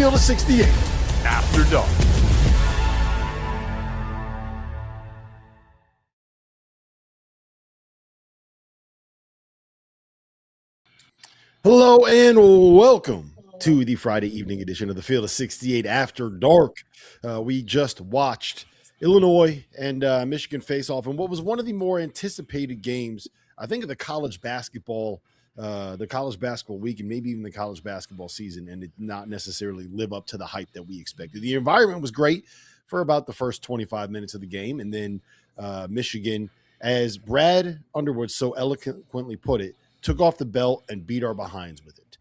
Field of 68 after dark. Hello and welcome to the Friday evening edition of the Field of 68 After Dark. We just watched Illinois and Michigan face off in what was one of the more anticipated games, I think, of the college basketball week and maybe even the college basketball season, and it not necessarily live up to the hype that we expected. The environment was great for about the first 25 minutes of the game, and then Michigan, as Brad Underwood so eloquently put it, took off the belt and beat our behinds with it.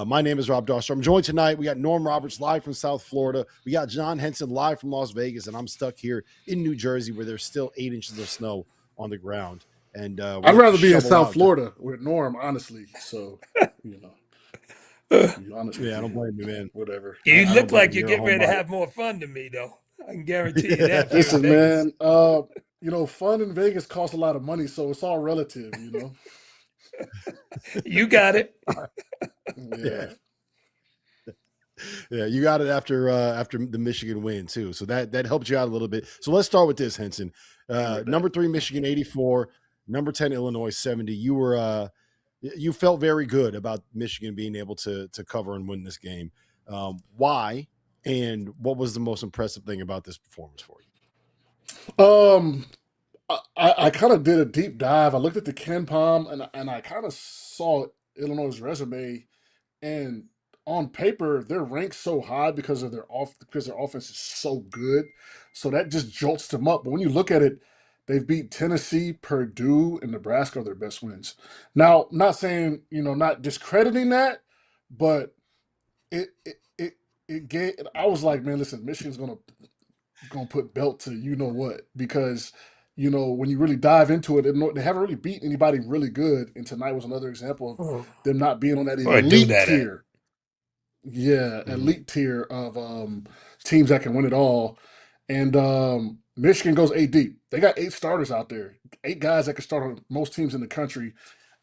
My name is Rob Dauster. I'm joined tonight. We got Norm Roberts live from South Florida. We got John Henson live from Las Vegas, and I'm stuck here in New Jersey where there's still 8 inches of snow on the ground. And I'd rather be in South Florida with Norm, honestly. So, honestly, I don't blame you, man. Whatever. You look like you're getting ready to have more fun than me, though. I can guarantee you that. Listen, man. Fun in Vegas costs a lot of money, so it's all relative. You got it. Yeah. Yeah, you got it after the Michigan win too. So that helped you out a little bit. So let's start with this, Henson. Number 3 Michigan 84, number 10 Illinois 70. You felt very good about Michigan being able to cover and win this game. Why, and what was the most impressive thing about this performance for you? I kind of did a deep dive. I looked at the Ken Palm and I kind of saw Illinois' resume, and on paper they're ranked so high because their offense is so good. So that just jolts them up. But when you look at it, they've beat Tennessee, Purdue, and Nebraska are their best wins. Now, not saying, not discrediting that, but it gave. I was like, man, listen, Michigan's gonna put belt to what, because when you really dive into it, they haven't really beaten anybody really good, and tonight was another example of them not being on that elite tier. Yeah, elite tier of teams that can win it all. And Michigan goes 8 deep. They got 8 starters out there, 8 guys that can start on most teams in the country,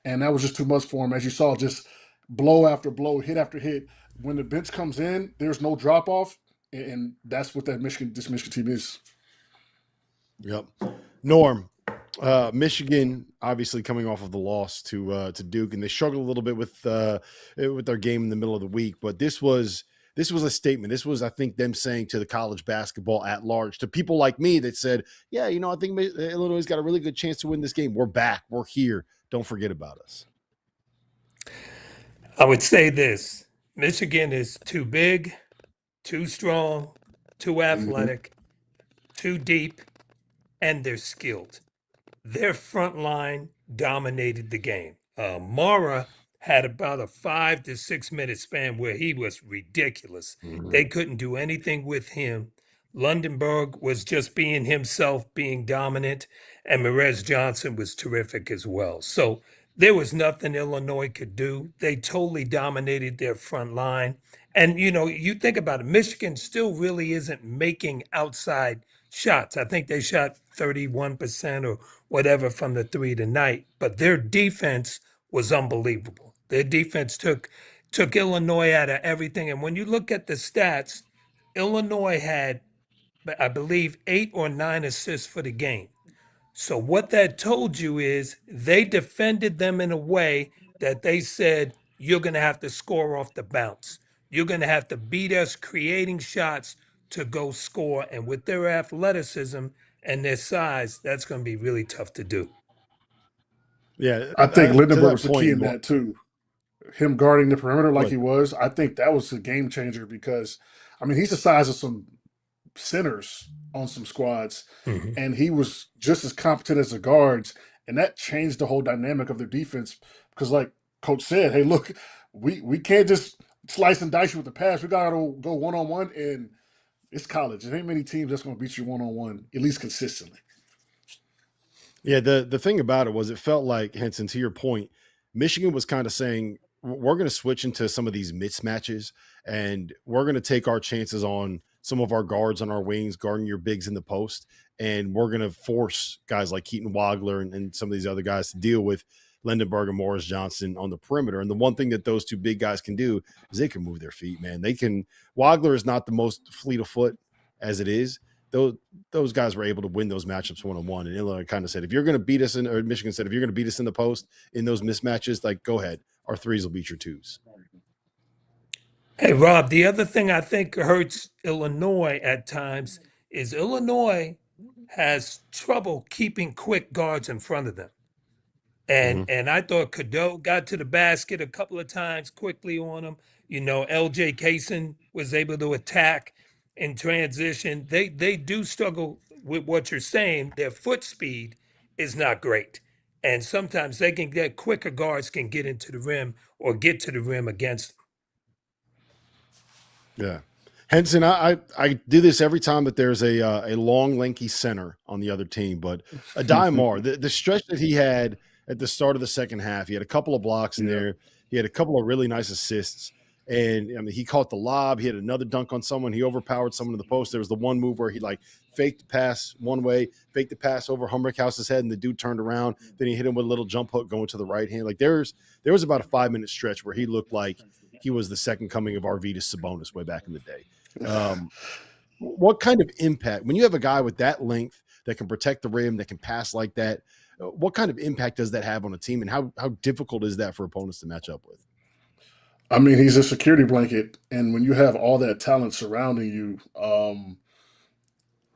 and that was just too much for them. As you saw, just blow after blow, hit after hit. When the bench comes in, there's no drop off, and that's what this Michigan team is. Yep. Norm, Michigan obviously coming off of the loss to Duke, and they struggled a little bit with their game in the middle of the week. But this was a statement. This was, I think, them saying to the college basketball at large, to people like me that said, yeah, I think Illinois got a really good chance to win this game. We're back. We're here. Don't forget about us. I would say this: Michigan is too big, too strong, too athletic, too deep, and they're skilled. Their front line dominated the game. Mara had about a 5 to 6 minute span where he was ridiculous. They couldn't do anything with him. Lundenberg was just being himself, being dominant, and Merez Johnson was terrific as well. So there was nothing Illinois could do. They totally dominated their front line. And, you think about it, Michigan still really isn't making outside shots. I think they shot 31% or whatever from the 3 tonight, but their defense was unbelievable. Their defense took Illinois out of everything. And when you look at the stats, Illinois had, I believe, 8 or 9 assists for the game. So what that told you is they defended them in a way that they said, you're going to have to score off the bounce. You're going to have to beat us creating shots to go score. And with their athleticism and their size, that's going to be really tough to do. Yeah, I think Lindenberg was the key in that too. Him guarding the perimeter like he was, I think that was a game changer, because, he's the size of some centers on some squads, and he was just as competent as the guards, and that changed the whole dynamic of their defense, because like Coach said, hey, look, we can't just slice and dice you with the pass. We got to go one-on-one, and it's college. There ain't many teams that's going to beat you one-on-one, at least consistently. Yeah, the thing about it was, it felt like, Henson, to your point, Michigan was kind of saying, we're going to switch into some of these mismatches, and we're going to take our chances on some of our guards on our wings, guarding your bigs in the post, and we're going to force guys like Keaton Wagler and some of these other guys to deal with Lindenberg and Morris Johnson on the perimeter. And the one thing that those two big guys can do is they can move their feet, man. They can. Wagler is not the most fleet of foot as it is. Those guys were able to win those matchups one-on-one. And Illinois kind of said, if you're going to beat us or Michigan said, if you're going to beat us in the post in those mismatches, like, go ahead. Our threes will beat your twos. Hey, Rob, the other thing I think hurts Illinois at times is Illinois has trouble keeping quick guards in front of them. And I thought Cadeau got to the basket a couple of times quickly on him. You know, LJ Kaysen was able to attack in transition. They do struggle with what you're saying. Their foot speed is not great. And sometimes they can get quicker guards can get into the rim or get to the rim against them. Yeah. Henson, I do this every time that there's a long, lanky center on the other team. But Adai Mahor, the stretch that he had at the start of the second half, he had a couple of blocks in there. He had a couple of really nice assists. And I mean, he caught the lob. He had another dunk on someone. He overpowered someone in the post. There was the one move where he like faked the pass one way, faked the pass over Humberkhouse's head, and the dude turned around. Then he hit him with a little jump hook going to the right hand. Like there was about a 5-minute stretch where he looked like he was the second coming of Arvydas Sabonis way back in the day. What kind of impact, when you have a guy with that length that can protect the rim, that can pass like that, what kind of impact does that have on a team, and how difficult is that for opponents to match up with? I mean, he's a security blanket, and when you have all that talent surrounding you,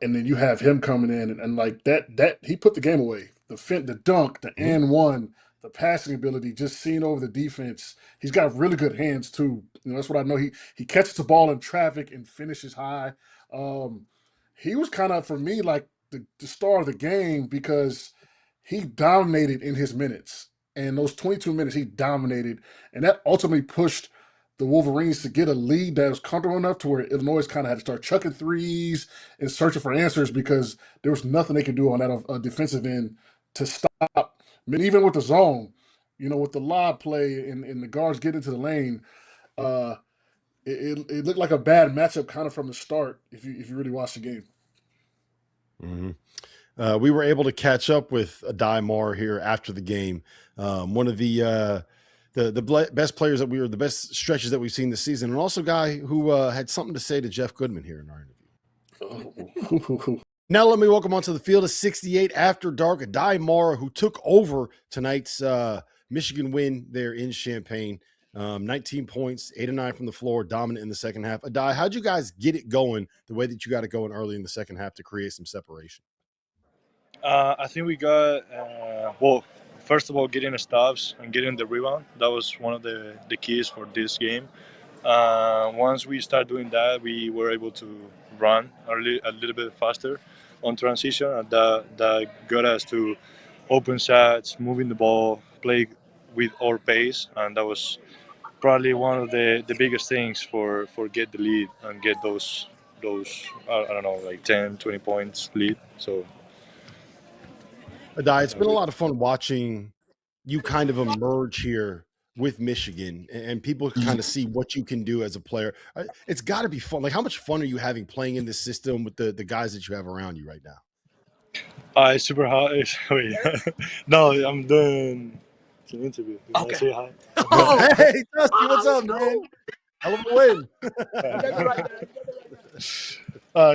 and then you have him coming in and like that he put the game away. The dunk, the and one, the passing ability, just seeing over the defense. He's got really good hands too. You know, that's what I know. He catches the ball in traffic and finishes high. He was kind of, for me, like the star of the game because he dominated in his minutes. And those 22 minutes, he dominated. And that ultimately pushed the Wolverines to get a lead that was comfortable enough to where Illinois kind of had to start chucking threes and searching for answers because there was nothing they could do on that defensive end to stop. I mean, even with the zone, you know, with the lob play and the guards get into the lane, it looked like a bad matchup kind of from the start if you really watch the game. We were able to catch up with Adai Mahor here after the game. One of the best players the best stretches that we've seen this season, and also a guy who had something to say to Jeff Goodman here in our interview. Now let me welcome onto the field of 68 after dark, Adai Mahor, who took over tonight's Michigan win there in Champaign. 19 points, 8 of 9 from the floor, dominant in the second half. Adai, how'd you guys get it going the way that you got it going early in the second half to create some separation? I think we got, first of all, getting the stops and getting the rebound. That was one of the keys for this game. Once we start doing that, we were able to run a little bit faster on transition. And that got us to open shots, moving the ball, play with our pace. And that was probably one of the biggest things for get the lead and get those I don't know, like 10, 20 points lead. So Adai, it's been a lot of fun watching you kind of emerge here with Michigan and people kind of see what you can do as a player. It's got to be fun. Like, how much fun are you having playing in this system with the guys that you have around you right now? It's super hot. Wait, no, I'm doing an interview. Can I say hi? Oh, hey, Dusty, what's up, man? Hell of a win.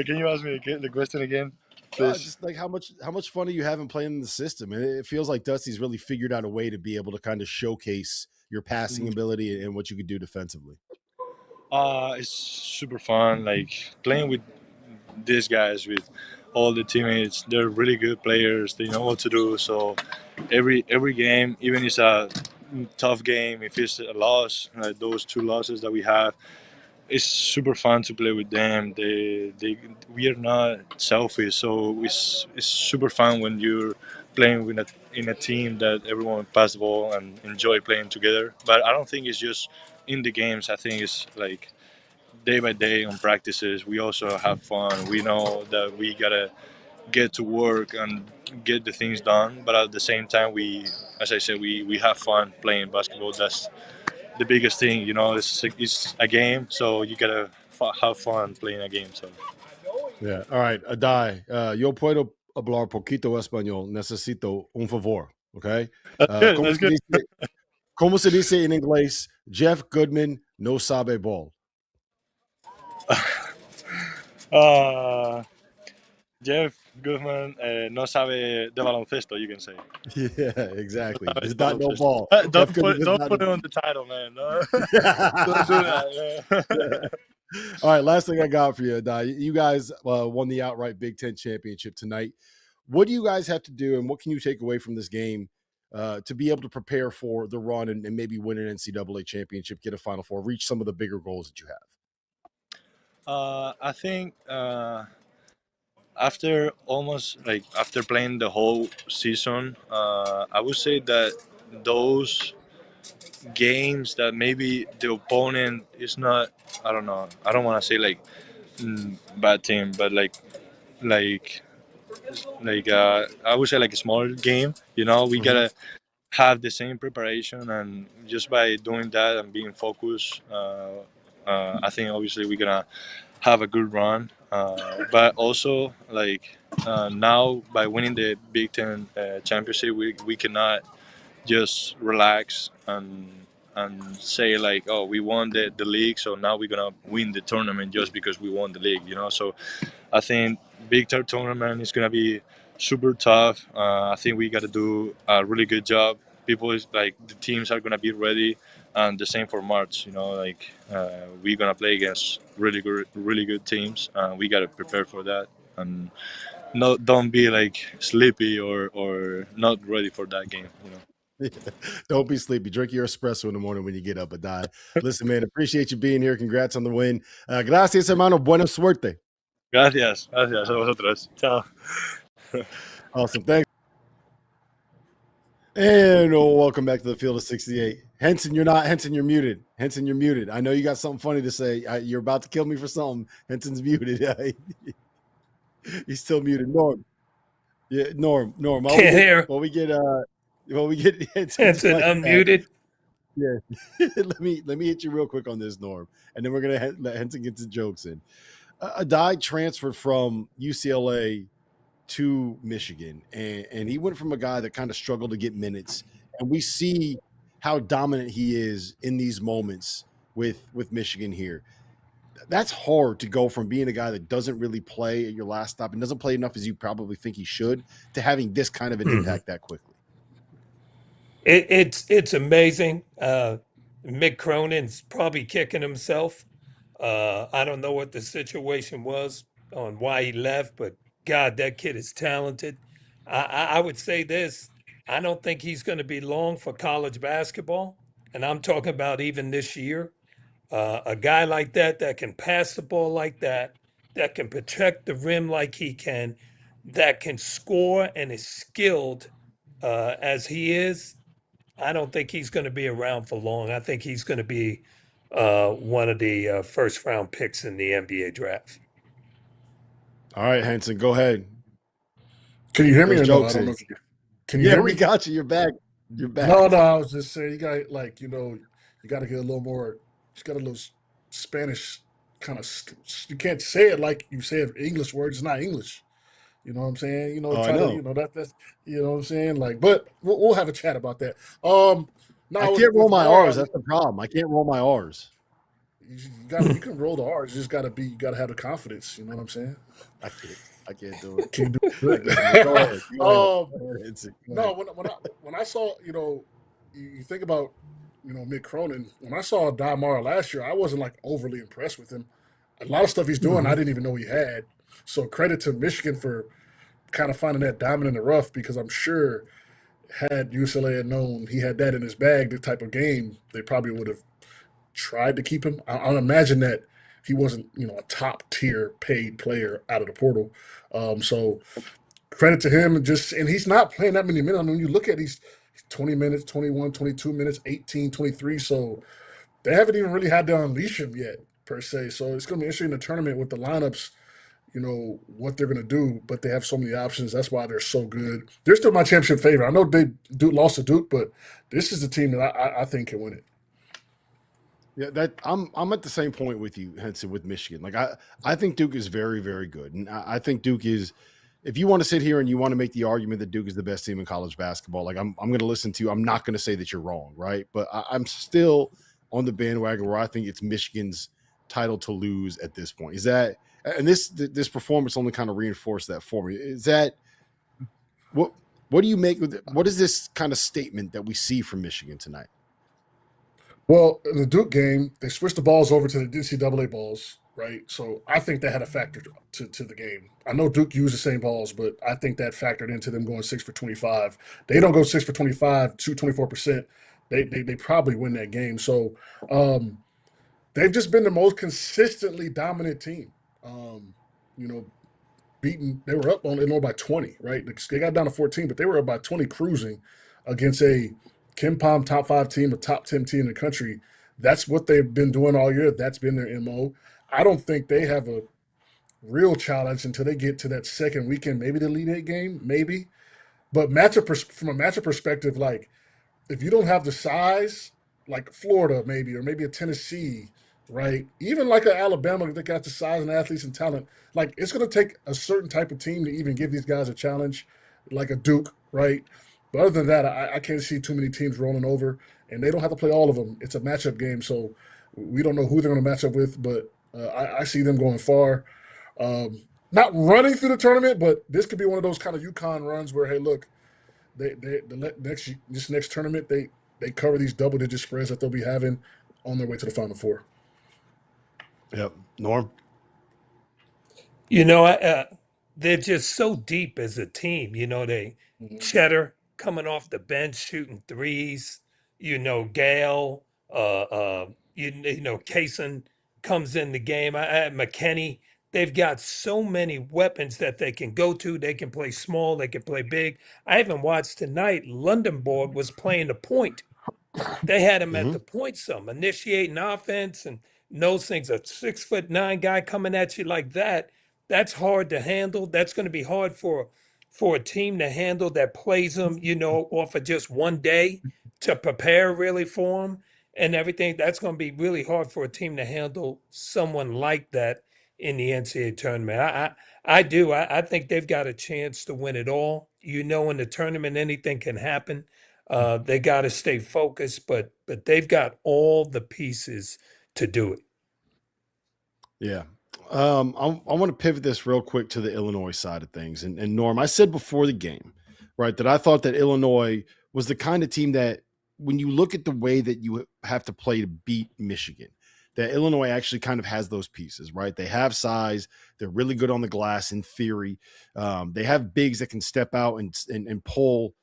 Can you ask me the question again? Just like how much fun are you having playing in the system? And it feels like Dusty's really figured out a way to be able to kind of showcase your passing ability and what you could do defensively. It's super fun. Like playing with these guys, with all the teammates. They're really good players. They know what to do. So every game, even if it's a tough game, if it's a loss, like those 2 losses that we have, it's super fun to play with them. We are not selfish, so it's super fun when you're playing in a team that everyone pass the ball and enjoy playing together. But I don't think it's just in the games. I think it's like day by day on practices. We also have fun. We know that we gotta get to work and get the things done, but at the same time, as I said, we have fun playing basketball. That's the biggest thing, you know. It's a game, so you gotta have fun playing a game. So yeah. All right, Adai, yo puedo hablar poquito español. Necesito un favor. Okay. That's good. That's good. ¿Cómo se dice en inglés? Jeff Goodman no sabe ball. Jeff Goodman no sabe de baloncesto, you can say. Yeah, exactly. No sabe Does de not know baloncesto. ball. Don't put it on the title, man. No. Don't do that. All right, last thing I got for you, Adai. You guys won the outright Big Ten championship tonight. What do you guys have to do, and what can you take away from this game to be able to prepare for the run and maybe win an NCAA championship, get a Final Four, reach some of the bigger goals that you have? I think after after playing the whole season, I would say that those games that maybe the opponent is not, I don't know, I don't want to say like bad team, but like I would say like a small game. You know, we gotta have the same preparation, and just by doing that and being focused, I think obviously we're gonna have a good run. But also now by winning the Big Ten championship, we cannot just relax and say like, oh, we won the league, so now we're gonna win the tournament just because we won the league, you know. So I think Big Ten tournament is gonna be super tough. I think we got to do a really good job. People is like the teams are gonna be ready, and the same for March. You know, like we're gonna play against really good teams, and we gotta prepare for that. And don't be like sleepy or not ready for that game. You know. Don't be sleepy. Drink your espresso in the morning when you get up, Adai. Listen, man, appreciate you being here. Congrats on the win. Gracias, hermano. Buena suerte. Gracias a vosotros. Chao. Awesome. Thanks. And welcome back to the Field of 68. Henson, you're muted. Henson, you're muted. I know you got something funny to say. You're about to kill me for something. Henson's muted. He's still muted. Norm. Yeah, Norm. Can't hear. While we get Henson unmuted. Yeah. let me hit you real quick on this, Norm, and then we're gonna let Henson get his jokes in. Adai transferred from UCLA to Michigan, and he went from a guy that kind of struggled to get minutes, and we see how dominant he is in these moments with Michigan here. That's hard to go from being a guy that doesn't really play at your last stop and doesn't play enough as you probably think he should to having this kind of an impact that quickly. It's amazing. Mick Cronin's probably kicking himself. I don't know what the situation was on why he left, but God, that kid is talented. I would say this: I don't think he's going to be long for college basketball, and I'm talking about even this year. A guy like that can pass the ball like that can protect the rim like he can, that can score and is skilled as he is. I don't think he's going to be around for long. I think he's going to be one of the first round picks in the NBA draft. All right, Henson, go ahead. Can you hear me or no? I don't know if you can. You hear me? We got you. You're back. You're back. No, I was just saying you got you got to get a little more. Just got a little Spanish kind of. You can't say it like you say it English words. It's not English. You know what I'm saying? You know, Oh, try I know. to that's you know what I'm saying. Like, but we'll have a chat about that. Now I can't roll my Mahor, R's. That's the problem. I can't roll my R's. You can roll the R's. You just you gotta have the confidence. You know what I'm saying? I can't do it. Can't do it. Go ahead. No, when I saw you think about Mick Cronin. When I saw Adai Mahor last year, I wasn't like overly impressed with him. A lot of stuff he's doing, I didn't even know he had. So credit to Michigan for kind of finding that diamond in the rough, because I'm sure had UCLA had known he had that in his bag, the type of game, they probably would have tried to keep him. I imagine that he wasn't, a top tier paid player out of the portal. So credit to him, and he's not playing that many minutes. I mean, you look at he's 20 minutes, 21, 22 minutes, 18, 23. So they haven't even really had to unleash him yet, per se. So it's going to be interesting in the tournament with the lineups, what they're going to do, but they have so many options. That's why they're so good. They're still my championship favorite. I know they lost to Duke, but this is the team that I think can win it. Yeah, I'm at the same point with you, Henson, with Michigan. Like I think Duke is very, very good, and I think Duke is if you want to sit here and you want to make the argument that Duke is the best team in college basketball, like I'm going to listen to you. I'm not going to say that you're wrong, right? But I'm still on the bandwagon where I think it's Michigan's title to lose at this point. Is that, and this performance only kind of reinforced that for me. Is that what do you make with it? What is this kind of statement that we see from Michigan tonight? Well, in the Duke game, they switched the balls over to the NCAA balls, right? So I think that had a factor to the game. I know Duke used the same balls, but I think that factored into them going 6 for 25. They don't go 6 for 25, shoot 24%. They probably win that game. So they've just been the most consistently dominant team. You know, they were up on Illinois by 20, right? They got down to 14, but they were up by 20 cruising against a Kim top 5 team, a top 10 team in the country. That's what they've been doing all year. That's been their MO. I don't think they have a real challenge until they get to that second weekend, maybe the Elite Eight game, maybe. But from a matchup perspective, like if you don't have the size, like Florida maybe, or maybe a Tennessee, right? Even like an Alabama that got the size and athletes and talent, like it's going to take a certain type of team to even give these guys a challenge, like a Duke, right? But other than that, I can't see too many teams rolling over, and they don't have to play all of them. It's a matchup game, so we don't know who they're going to match up with, but I see them going far. Not running through the tournament, but this could be one of those kind of UConn runs where, hey, look, this next tournament they cover these double digit spreads that they'll be having on their way to the Final Four. Yep, Norm. They're just so deep as a team. Cheddar coming off the bench shooting threes. Gale. Kaysen comes in the game. McKinney. They've got so many weapons that they can go to. They can play small. They can play big. I haven't watched tonight. Lundenborg was playing the point. They had him at the point some, initiating offense and those things. A 6'9" guy coming at you like that, that's hard to handle. That's going to be hard for a team to handle that plays them, off of just one day to prepare really for them and everything. That's going to be really hard for a team to handle someone like that in the NCAA tournament. I think they've got a chance to win it all. In the tournament, anything can happen. They got to stay focused, but they've got all the pieces to do it. Yeah. I want to pivot this real quick to the Illinois side of things. And Norm, I said before the game, right, that I thought that Illinois was the kind of team that when you look at the way that you have to play to beat Michigan, that Illinois actually kind of has those pieces, right? They have size. They're really good on the glass in theory. They have bigs that can step out and pull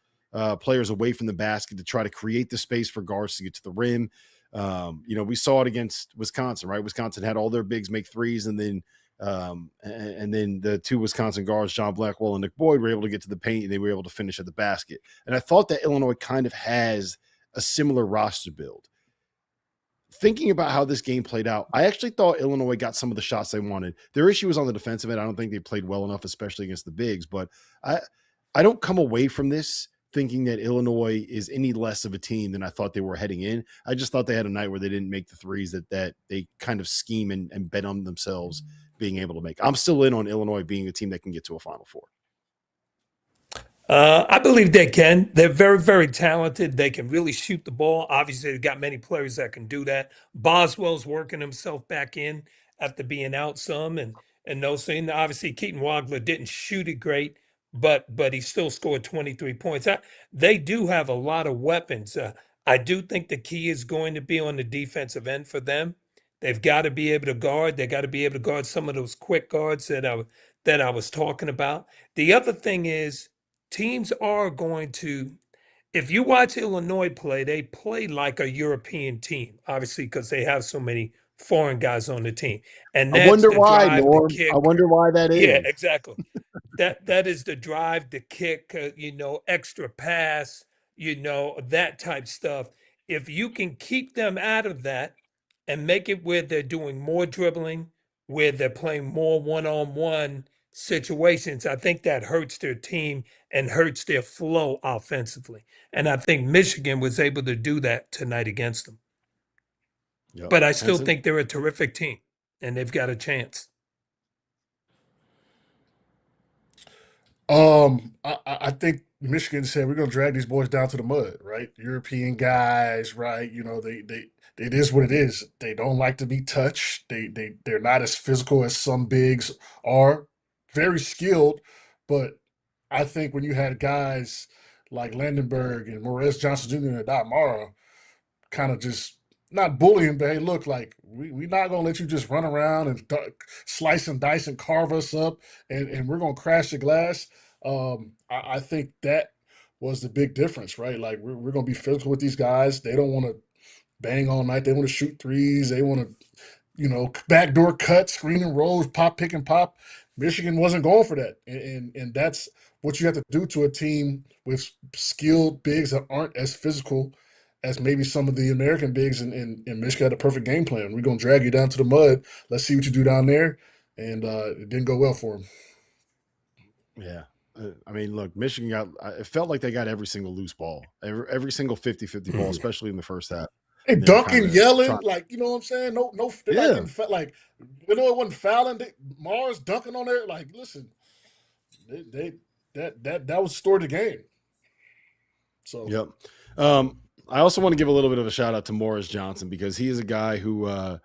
players away from the basket to try to create the space for guards to get to the rim. We saw it against Wisconsin, right? Wisconsin had all their bigs make threes, and then the two Wisconsin guards, John Blackwell and Nick Boyd, were able to get to the paint, and they were able to finish at the basket. And I thought that Illinois kind of has a similar roster build. Thinking about how this game played out, I actually thought Illinois got some of the shots they wanted. Their issue was on the defensive end. I don't think they played well enough, especially against the bigs. But I don't come away from this thinking that Illinois is any less of a team than I thought they were heading in. I just thought they had a night where they didn't make the threes that they kind of scheme and bet on themselves being able to make. I'm still in on Illinois being a team that can get to a Final Four. I believe they can. They're very, very talented. They can really shoot the ball. Obviously, they've got many players that can do that. Boswell's working himself back in after being out some and those things. Obviously, Keaton Wagler didn't shoot it great, but he still scored 23 points. They do have a lot of weapons. I do think the key is going to be on the defensive end for them. They've got to be able to guard. They got to be able to guard some of those quick guards that I was talking about. The other thing is, teams are going to, if you watch Illinois play, they play like a European team, obviously, because they have so many foreign guys on the team. And I that's wonder the why, drive, Norm. the kick. I wonder why that is. Yeah, exactly. That is the drive, the kick, extra pass, that type stuff. If you can keep them out of that and make it where they're doing more dribbling, where they're playing more one-on-one situations, I think that hurts their team and hurts their flow offensively. And I think Michigan was able to do that tonight against them. Yep. But I still think they're a terrific team and they've got a chance. I think Michigan said we're gonna drag these boys down to the mud, right? European guys, right? You know, they it is what it is. They don't like to be touched. They're not as physical as some bigs are. Very skilled, but I think when you had guys like Landenberg and Morez Johnson Jr. and Adai Mahor kind of just not bullying, but hey, look, like we're not gonna let you just run around and slice and dice and carve us up, and we're gonna crash the glass. I think that was the big difference, right? Like we're gonna be physical with these guys. They don't want to bang all night. They want to shoot threes. They want to, backdoor cut, screen and rolls, pop, pick and pop. Michigan wasn't going for that, and that's what you have to do to a team with skilled bigs that aren't as physical as maybe some of the American bigs. And Michigan had a perfect game plan. We're gonna drag you down to the mud. Let's see what you do down there, and it didn't go well for them. Yeah. I mean, look, Michigan it felt like they got every single loose ball, every single 50-50 ball, especially in the first half. Hey, dunking, yelling, like, you know what I'm saying? No, they're not getting like, it wasn't fouling. Mars dunking on there. Like, listen, that was the story of the game. So, yep. I also want to give a little bit of a shout out to Morris Johnson, because he is a guy who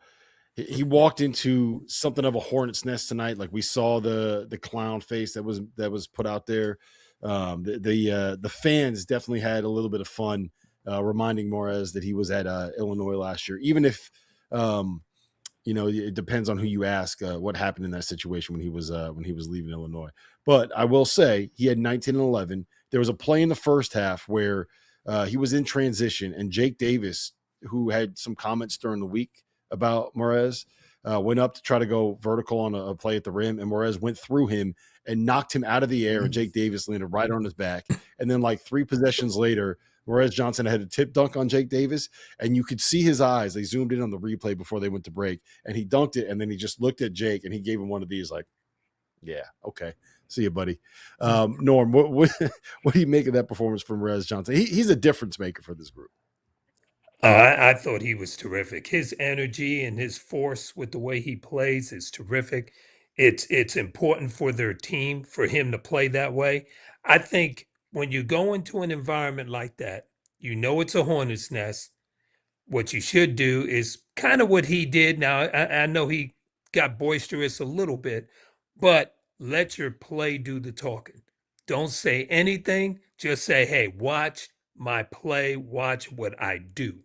he walked into something of a hornet's nest tonight. Like, we saw the clown face that was put out there. The fans definitely had a little bit of fun reminding Morez that he was at Illinois last year, even if it depends on who you ask what happened in that situation when he was leaving Illinois. But I will say he had 19 and 11. There was a play in the first half where he was in transition, and Jake Davis, who had some comments during the week about Morez, went up to try to go vertical on a play at the rim, and Morez went through him and knocked him out of the air, and Jake Davis landed right on his back. And then, like 3 possessions later, Morez Johnson had a tip dunk on Jake Davis, and you could see his eyes. They zoomed in on the replay before they went to break, and he dunked it, and then he just looked at Jake, and he gave him one of these, like, yeah, okay. See you, buddy. Norm, what do you make of that performance from Morez Johnson? He's a difference maker for this group. I thought he was terrific. His energy and his force with the way he plays is terrific. It's important for their team for him to play that way. I think when you go into an environment like that, it's a hornet's nest. What you should do is kind of what he did. Now, I know he got boisterous a little bit, but let your play do the talking. Don't say anything. Just say, hey, watch my play, watch what I do.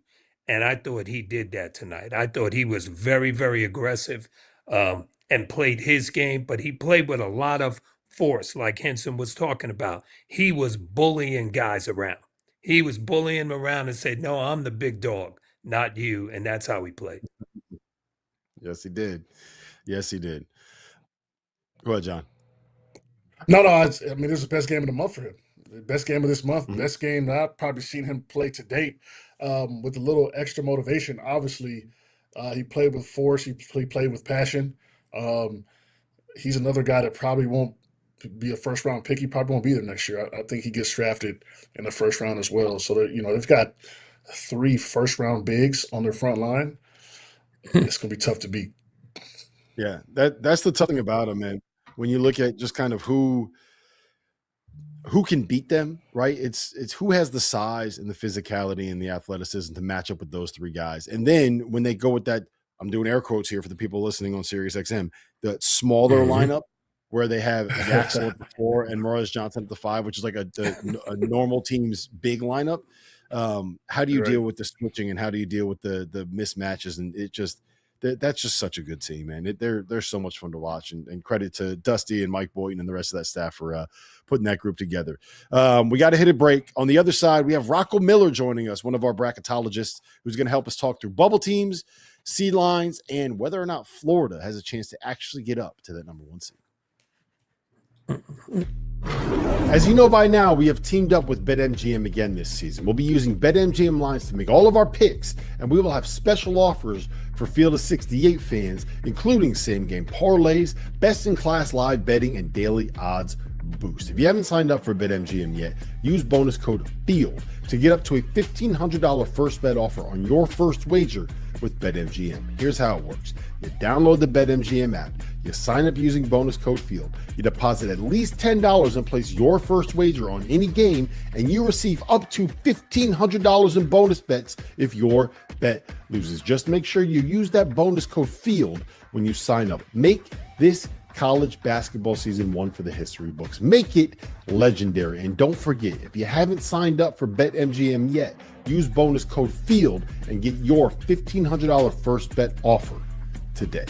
And I thought he did that tonight. I thought he was very, very aggressive and played his game, but he played with a lot of force, like Henson was talking about. He was bullying guys around. He was bullying them around and said, no, I'm the big dog, not you. And that's how he played. Yes, he did. Yes, he did. Go ahead, John. No, this is the best game of the month for him. The best game of this month, best game that I've probably seen him play to date, with a little extra motivation. Obviously, he played with force. He played with passion. He's another guy that probably won't be a first-round pick. He probably won't be there next year. I think he gets drafted in the first round as well. So, they've got 3 first-round bigs on their front line. It's going to be tough to beat. Yeah, that's the tough thing about him, man. When you look at just kind of who can beat them, right? It's who has the size and the physicality and the athleticism to match up with those 3 guys. And then when they go with that, I'm doing air quotes here for the people listening on Sirius XM, the smaller lineup where they have Yaxel at the 4 and Morez Johnson at the 5, which is like a normal team's big lineup. How do you deal with the switching, and how do you deal with the mismatches? And that's just such a good team, man. They're so much fun to watch, and credit to Dusty and Mike Boynton and the rest of that staff for putting that group together. We got to hit a break. On the other side, we have Roco Miller joining us, one of our bracketologists, who's going to help us talk through bubble teams, seed lines, and whether or not Florida has a chance to actually get up to that number 1 seed. As you know by now, we have teamed up with BetMGM again this season. We'll be using BetMGM lines to make all of our picks, and we will have special offers for Field of 68 fans, including same-game parlays, best-in-class live betting, and daily odds boost. If you haven't signed up for BetMGM yet, use bonus code FIELD to get up to a $1,500 first bet offer on your first wager with BetMGM. Here's how it works. You download the BetMGM app, You sign up using bonus code FIELD. You deposit at least $10 and place your first wager on any game, and you receive up to $1,500 in bonus bets if your bet loses. Just make sure you use that bonus code FIELD when you sign up. Make this college basketball season one for the history books. Make it legendary. And don't forget, if you haven't signed up for BetMGM yet, use bonus code FIELD and get your $1,500 first bet offer today.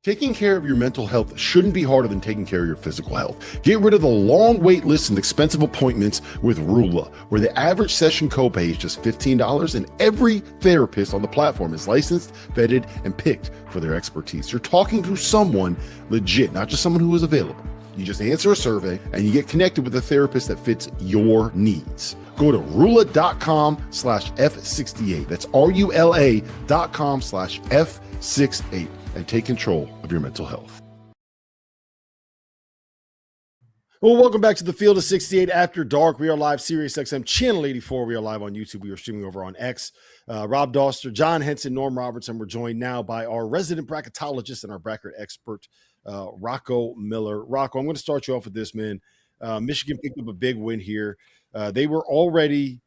Taking care of your mental health shouldn't be harder than taking care of your physical health. Get rid of the long wait lists and expensive appointments with Rula, where the average session copay is just $15 and every therapist on the platform is licensed, vetted, and picked for their expertise. You're talking to someone legit, not just someone who is available. You just answer a survey and you get connected with a therapist that fits your needs. Go to rula.com/F68. That's RULA.com/F68 and take control of your mental health. Well, welcome back to the Field of 68 After Dark. We are live, Sirius XM Channel 84. We are live on YouTube. We are streaming over on X. Rob Dauster, John Henson, Norm Robertson. We're joined now by our resident bracketologist and our bracket expert, Roco Miller. Rocco, I'm going to start you off with this, man. Michigan picked up a big win here. They were already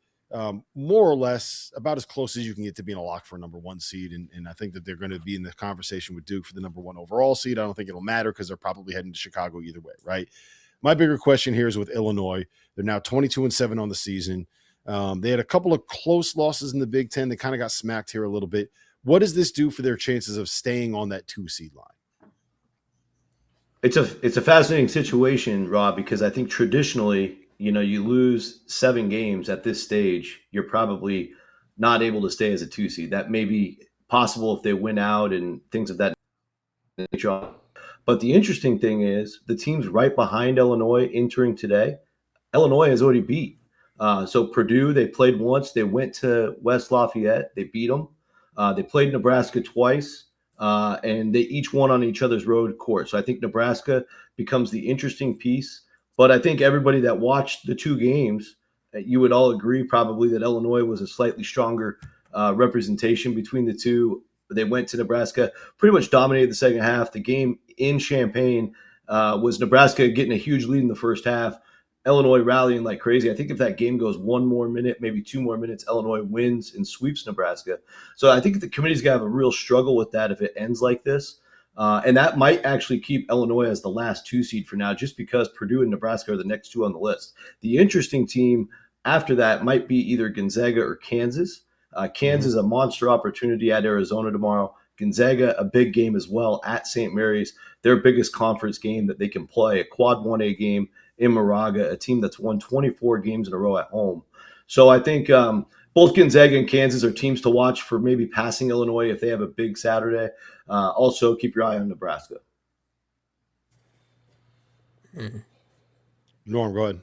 more or less about as close as you can get to being a lock for a number one seed. And I think that they're going to be in the conversation with Duke for the number one overall seed. I don't think it'll matter because they're probably heading to Chicago either way, right? My bigger question here is with Illinois. They're now 22-7 on the season. They had a couple of close losses in the Big Ten. They kind of got smacked here a little bit. What does this do for their chances of staying on that 2-seed line? It's a fascinating situation, Rob, because I think traditionally, you lose 7 games at this stage, you're probably not able to stay as a 2-seed. That may be possible if they win out and things of that nature. But the interesting thing is the teams right behind Illinois entering today, Illinois has already beat. So Purdue, they played once. They went to West Lafayette. They beat them. They played Nebraska twice. And they each won on each other's road course. So I think Nebraska becomes the interesting piece. But I think everybody that watched the 2 games, you would all agree probably that Illinois was a slightly stronger representation between the two. They went to Nebraska, pretty much dominated the second half. The game in Champaign was Nebraska getting a huge lead in the first half, Illinois rallying like crazy. I think if that game goes 1 more minute, maybe 2 more minutes, Illinois wins and sweeps Nebraska. So I think the committee's going to have a real struggle with that if it ends like this. And that might actually keep Illinois as the last 2 seed for now, just because Purdue and Nebraska are the next 2 on the list. The interesting team after that might be either Gonzaga or Kansas. Kansas, a monster opportunity at Arizona tomorrow. Gonzaga, a big game as well at St. Mary's, their biggest conference game that they can play, a quad 1A game in Moraga, a team that's won 24 games in a row at home. So I think both Gonzaga and Kansas are teams to watch for maybe passing Illinois if they have a big Saturday. Also, keep your eye on Nebraska. Norm, go ahead.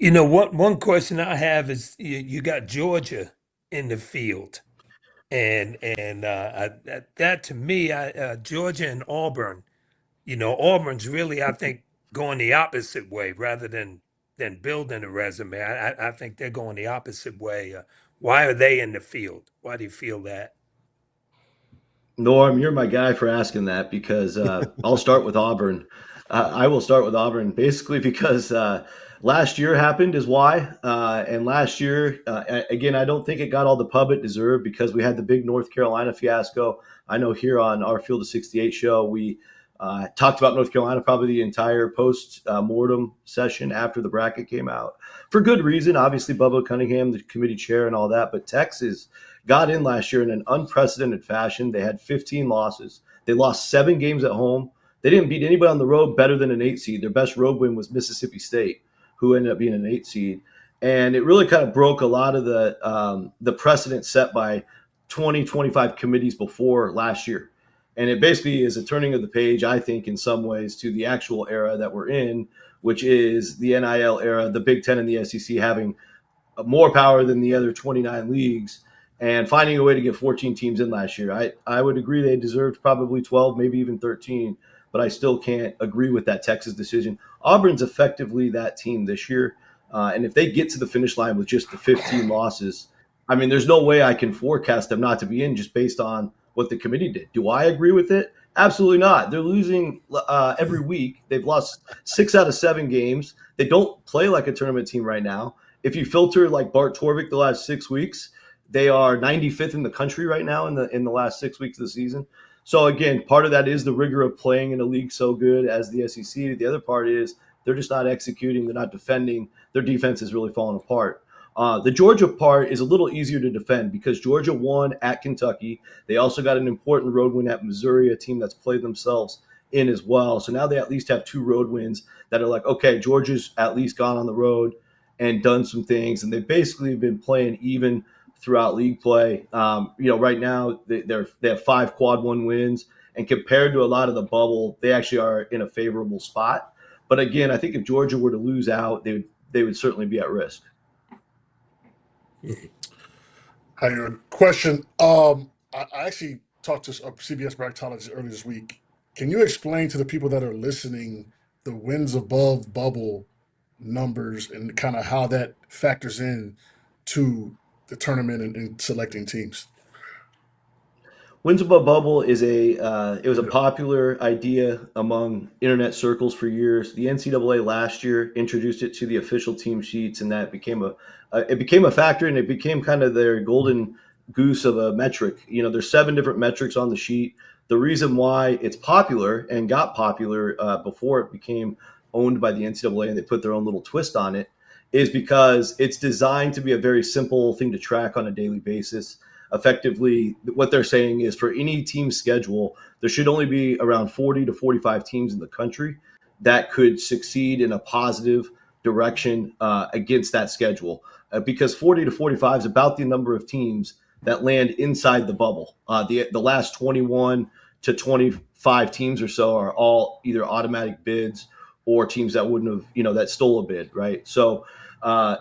One question I have is you got Georgia in the field. And that to me, Georgia and Auburn, Auburn's really, I think, going the opposite way rather than building a resume. I think they're going the opposite way. Why are they in the field? Why do you feel that? Norm, you're my guy for asking that because I'll start with Auburn. I will start with Auburn basically because last year happened is why. And last year, again, I don't think it got all the pub it deserved because we had the big North Carolina fiasco. I know here on our Field of 68 show, we talked about North Carolina probably the entire post-mortem session after the bracket came out. For good reason, obviously Bubba Cunningham, the committee chair and all that, but Texas got in last year in an unprecedented fashion. They had 15 losses. They lost 7 games at home. They didn't beat anybody on the road better than an 8 seed. Their best road win was Mississippi State, who ended up being an 8 seed. And it really kind of broke a lot of the precedent set by 20, 25 committees before last year. And it basically is a turning of the page, I think, in some ways to the actual era that we're in, which is the NIL era, the Big Ten and the SEC having more power than the other 29 leagues and finding a way to get 14 teams in last year. I would agree they deserved probably 12, maybe even 13, but I still can't agree with that Texas decision. Auburn's effectively that team this year. And if they get to the finish line with just the 15 losses, I mean, there's no way I can forecast them not to be in just based on what the committee did. Do I agree with it? Absolutely not. They're losing every week. They've lost 6 out of 7 games. They don't play like a tournament team right now. If you filter like Bart Torvik the last 6 weeks, they are 95th in the country right now in the last 6 weeks of the season. So again, part of that is the rigor of playing in a league so good as the SEC. The other part is they're just not executing. They're not defending. Their defense is really falling apart. The Georgia part is a little easier to defend because Georgia won at Kentucky. They also got an important road win at Missouri, a team that's played themselves in as well. So now they at least have 2 road wins that are like, okay, Georgia's at least gone on the road and done some things. And they've basically been playing even throughout league play. Right now they have 5 quad 1 wins. And compared to a lot of the bubble, they actually are in a favorable spot. But again, I think if Georgia were to lose out, they would certainly be at risk. Hi, question. I actually talked to a CBS bracketologist earlier this week. Can you explain to the people that are listening the wins above bubble numbers and kind of how that factors in to the tournament and selecting teams? Wins above bubble is it was a popular idea among internet circles for years. The NCAA last year introduced it to the official team sheets, and that became a factor, and it became kind of their golden goose of a metric. There's 7 different metrics on the sheet. The reason why it's popular and got popular before it became owned by the NCAA and they put their own little twist on it is because it's designed to be a very simple thing to track on a daily basis. Effectively, what they're saying is for any team schedule, there should only be around 40 to 45 teams in the country that could succeed in a positive direction against that schedule. Because 40 to 45 is about the number of teams that land inside the bubble. The last 21 to 25 teams or so are all either automatic bids or teams that wouldn't have, that stole a bid, right? So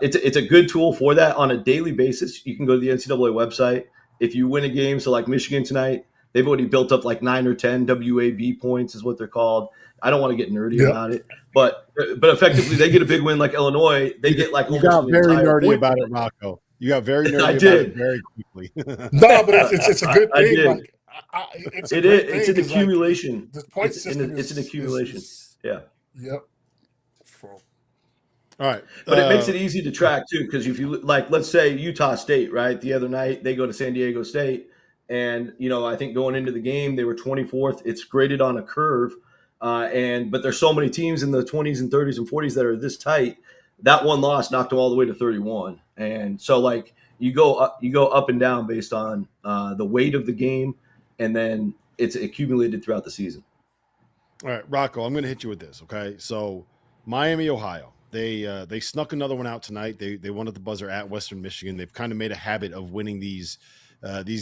it's a good tool for that on a daily basis. You can go to the NCAA website. If you win a game, so like Michigan tonight, they've already built up like 9 or 10 WAB points is what they're called. I don't want to get nerdy about it, but effectively they get a big win like Illinois. They get like you got very nerdy about it, Rocco. You got very nerdy about it very quickly. No, but it's a good thing. I did. Like, it's an accumulation. Like, the point system it's an accumulation. Yeah. Yep. All right. But it makes it easy to track too, because if you let's say Utah State, right? The other night they go to San Diego State, and I think going into the game they were 24th. It's graded on a curve, but there's so many teams in the 20s and 30s and 40s that are this tight. That one loss knocked them all the way to 31, and so you go up and down based on the weight of the game, and then it's accumulated throughout the season. All right, Rocco, I'm going to hit you with this. Okay, so Miami, Ohio. They snuck another one out tonight. They won at the buzzer at Western Michigan. They've kind of made a habit of winning these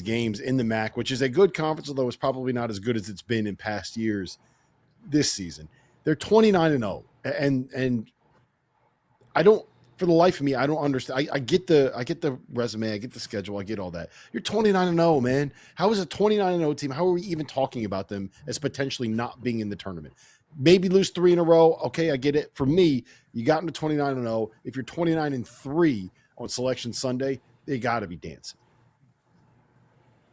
games in the MAC, which is a good conference, although it's probably not as good as it's been in past years this season. They're 29-0, and I don't, for the life of me, I don't understand. I get the resume, I get the schedule, I get all that. You're 29-0, man. How is a 29-0 team? How are we even talking about them as potentially not being in the tournament? Maybe lose 3 in a row. Okay, I get it. For me, you got into 29-0. If you're 29-3 on Selection Sunday, they got to be dancing.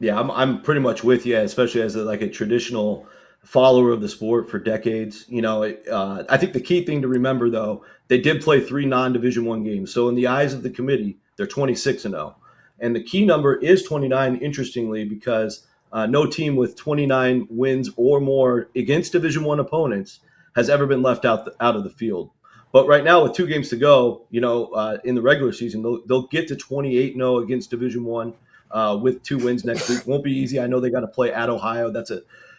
Yeah, I'm pretty much with you, especially as a traditional follower of the sport for decades. I think the key thing to remember, though, they did play 3 non-Division I games. So in the eyes of the committee, they're 26-0. And the key number is 29, interestingly, because no team with 29 wins or more against Division I opponents has ever been left out of the field. But right now, with 2 games to go, in the regular season, they'll get to 28-0 against Division I with 2 wins next week. Won't be easy. I know they got to play at Ohio. That's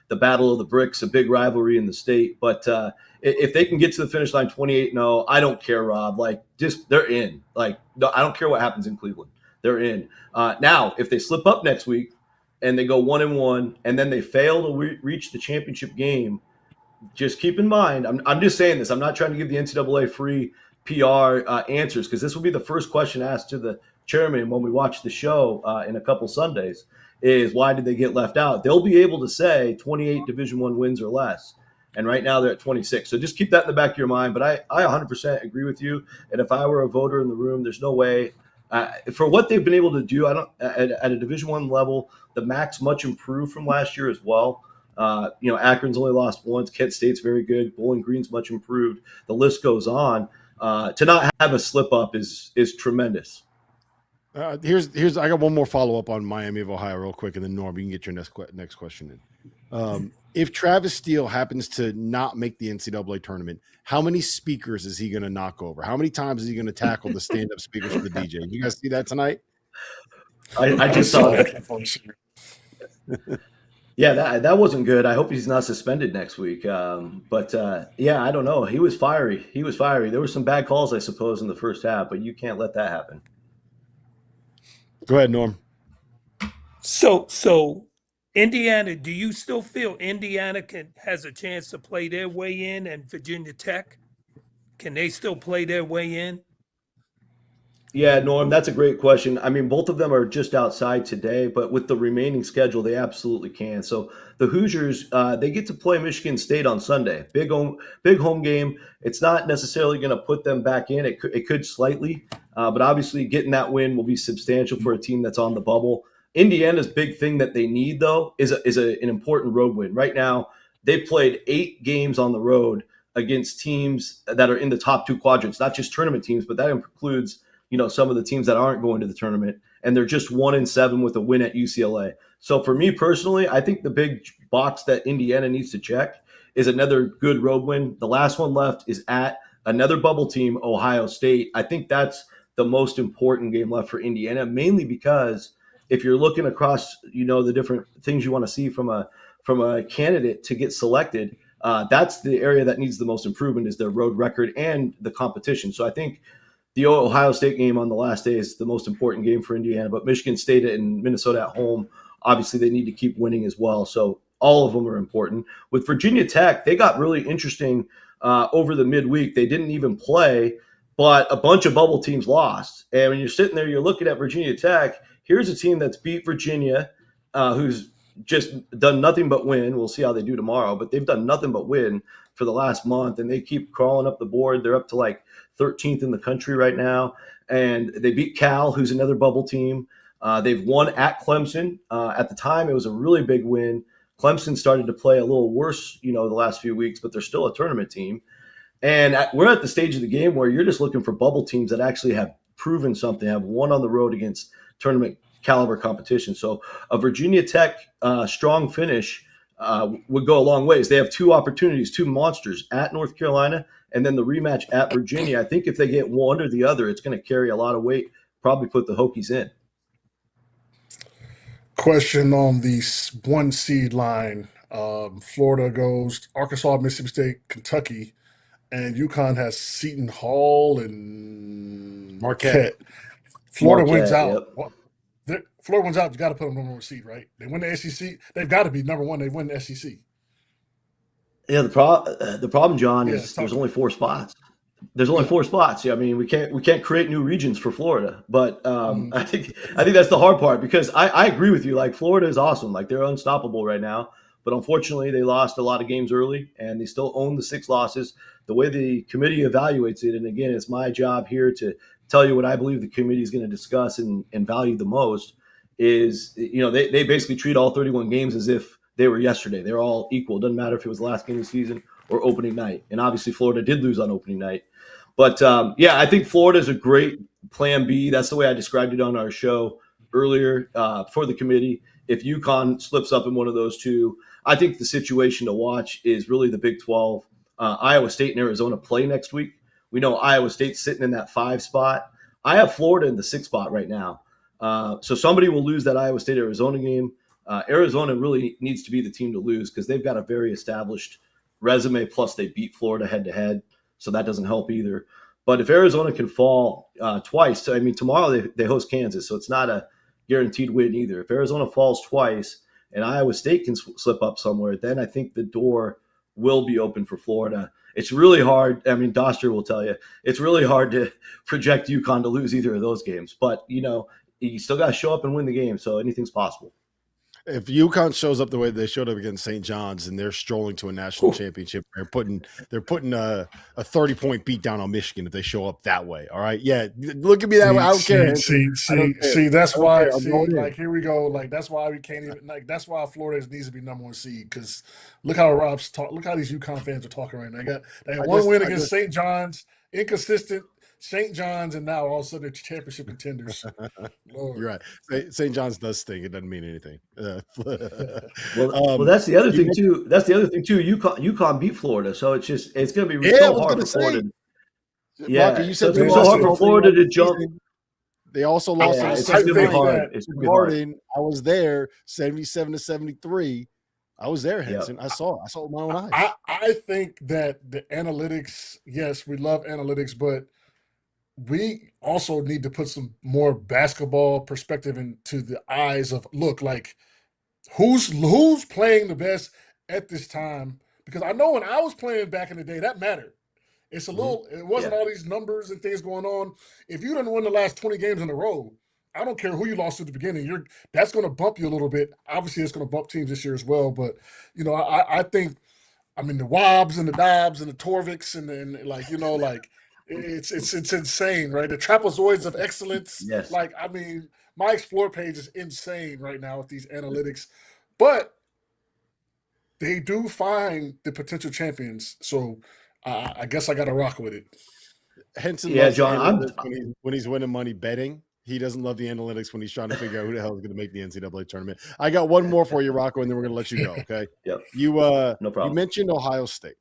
the Battle of the Bricks, a big rivalry in the state. But if they can get to the finish line 28-0, I don't care, Rob. They're in. I don't care what happens in Cleveland. They're in. Now, if they slip up next week, and they go 1-1, and then they fail to reach the championship game, just keep in mind, I'm just saying this. I'm not trying to give the NCAA free PR answers, because this will be the first question asked to the chairman when we watch the show in a couple Sundays, is why did they get left out? They'll be able to say 28 Division I wins or less. And right now they're at 26. So just keep that in the back of your mind. But I 100% agree with you. And if I were a voter in the room, there's no way For what they've been able to do, I don't at a Division I level, the MAC's much improved from last year as well. Akron's only lost once. Kent State's very good. Bowling Green's much improved. The list goes on. To not have a slip up is tremendous. Here's I got one more follow up on Miami of Ohio real quick, and then Norm, you can get your next question in. If Travis Steele happens to not make the NCAA tournament, how many speakers is he going to knock over? How many times is he going to tackle the stand up speakers for the DJ? You guys see that tonight? I just saw that. Yeah, that wasn't good. I hope he's not suspended next week. But I don't know. He was fiery. There were some bad calls, I suppose, in the first half, but you can't let that happen. Go ahead, Norm. So Indiana, do you still feel Indiana has a chance to play their way in, and Virginia Tech? Can they still play their way in? Yeah, Norm, that's a great question. I mean, both of them are just outside today, but with the remaining schedule, they absolutely can. So the Hoosiers, they get to play Michigan State on Sunday. Big home game. It's not necessarily going to put them back in. It could slightly, but obviously getting that win will be substantial for a team that's on the bubble. Indiana's big thing that they need, though, is an important road win. Right now, they played 8 games on the road against teams that are in the top 2 quadrants, not just tournament teams, but that includes some of the teams that aren't going to the tournament, and they're just 1-7 with a win at UCLA. So for me personally, I think the big box that Indiana needs to check is another good road win. The last one left is at another bubble team, Ohio State. I think that's the most important game left for Indiana, mainly because if you're looking across, the different things you want to see from a candidate to get selected, that's the area that needs the most improvement is their road record and the competition. So I think the Ohio State game on the last day is the most important game for Indiana, but Michigan State and Minnesota at home, obviously they need to keep winning as well. So all of them are important. With Virginia Tech, they got really interesting over the midweek. They didn't even play, but a bunch of bubble teams lost. And when you're sitting there, you're looking at Virginia Tech. Here's a team that's beat Virginia, who's just done nothing but win. We'll see how they do tomorrow, but they've done nothing but win for the last month, and they keep crawling up the board. They're up to like 13th in the country right now, and they beat Cal, who's another bubble team. They've won at Clemson. At the time, it was a really big win. Clemson started to play a little worse, the last few weeks, but they're still a tournament team. And we're at the stage of the game where you're just looking for bubble teams that actually have proven something, have won on the road against tournament caliber competition. So a Virginia Tech strong finish would go a long ways. They have 2 opportunities, 2 monsters at North Carolina, and then the rematch at Virginia. I think if they get one or the other, it's going to carry a lot of weight, probably put the Hokies in. Question on the 1 seed line. Florida goes Arkansas, Mississippi State, Kentucky, and UConn has Seton Hall and Marquette. Florida wins out. Yep. Florida wins out. You got to put them number 1 seed, right? They win the SEC. They've got to be number 1. They win the SEC. Yeah, the problem, John, is there's only 4 spots. There's only 4 spots. Yeah, I mean, we can't create new regions for Florida, but I think that's the hard part, because I agree with you. Like, Florida is awesome. Like, they're unstoppable right now, but unfortunately, they lost a lot of games early, and they still own the 6 losses. The way the committee evaluates it, and again, it's my job here to tell you what I believe the committee is going to discuss and value the most, is they basically treat all 31 games as if they were yesterday. They're all equal. Doesn't matter if it was the last game of the season or opening night. And obviously Florida did lose on opening night. But I think Florida is a great plan B. That's the way I described it on our show earlier for the committee. If UConn slips up in one of those 2, I think the situation to watch is really the Big 12. Iowa State and Arizona play next week. We know Iowa State's sitting in that 5 spot. I have Florida in the 6 spot right now. So somebody will lose that Iowa State-Arizona game. Arizona really needs to be the team to lose because they've got a very established resume, plus they beat Florida head-to-head, so that doesn't help either. But if Arizona can fall twice, I mean, tomorrow they host Kansas, so it's not a guaranteed win either. If Arizona falls twice and Iowa State can slip up somewhere, then I think the door will be open for Florida. It's really hard. I mean, Dauster will tell you, it's really hard to project UConn to lose either of those games. But, you still got to show up and win the game, so anything's possible. If UConn shows up the way they showed up against St. John's and they're strolling to a national championship, they're putting a 30-point beat down on Michigan if they show up that way. All right. Yeah. Look at me that way. I don't care. See, that's why. See, like, here we go. Like, that's why we can't even, like, that's why Florida needs to be number 1 seed. Because look how Rob's talk. Look how these UConn fans are talking right now. They got one win against St. John's, inconsistent St. John's, and now all of a sudden they're championship contenders. You're right. St. John's does stink. It doesn't mean anything. Well, that's the other thing too. That's the other thing too. UConn beat Florida, so it's going to be so hard for Florida. Yeah, Marky, you said so it's so hard for Florida to jump. They also lost. It's going to be hard. It's going to be hard. I was there, 77-73. I was there, Henson. Yep. I saw it with my own eyes. I think that the analytics. Yes, we love analytics, but we also need to put some more basketball perspective into the eyes of like who's playing the best at this time. Because I know when I was playing back in the day, that mattered. It's a little. It wasn't all these numbers and things going on. If you didn't win the last 20 games in a row, I don't care who you lost at the beginning. That's going to bump you a little bit. Obviously, it's going to bump teams this year as well. But I think, I mean, the Wobbs and the Dobbs and the Torviks and it's insane, right? The trapezoids of excellence. Yes. Like, I mean, my Explore page is insane right now with these analytics, but they do find the potential champions. So I guess I got to rock with it. Henson loves John. When he's winning money betting. He doesn't love the analytics when he's trying to figure out who the hell is going to make the NCAA tournament. I got one more for you, Rocco, and then we're going to let you go. Okay. Yep. No problem. You mentioned Ohio State,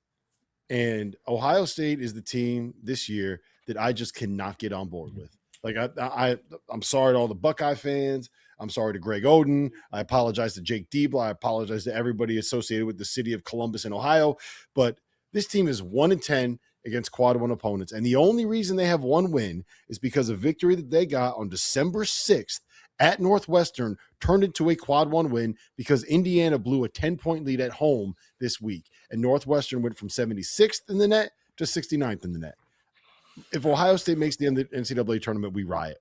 and Ohio State is the team this year that I just cannot get on board with. Like I'm sorry to all the Buckeye fans. I'm sorry to Greg Oden. I apologize to Jake Diebler. I apologize to everybody associated with the city of Columbus in Ohio. But this team is 1-10 against quad 1 opponents. And the only reason they have one win is because a victory that they got on December 6th at Northwestern turned into a quad 1 win because Indiana blew a 10-point lead at home this week. And Northwestern went from 76th in the net to 69th in the net. If Ohio State makes the NCAA tournament, we riot.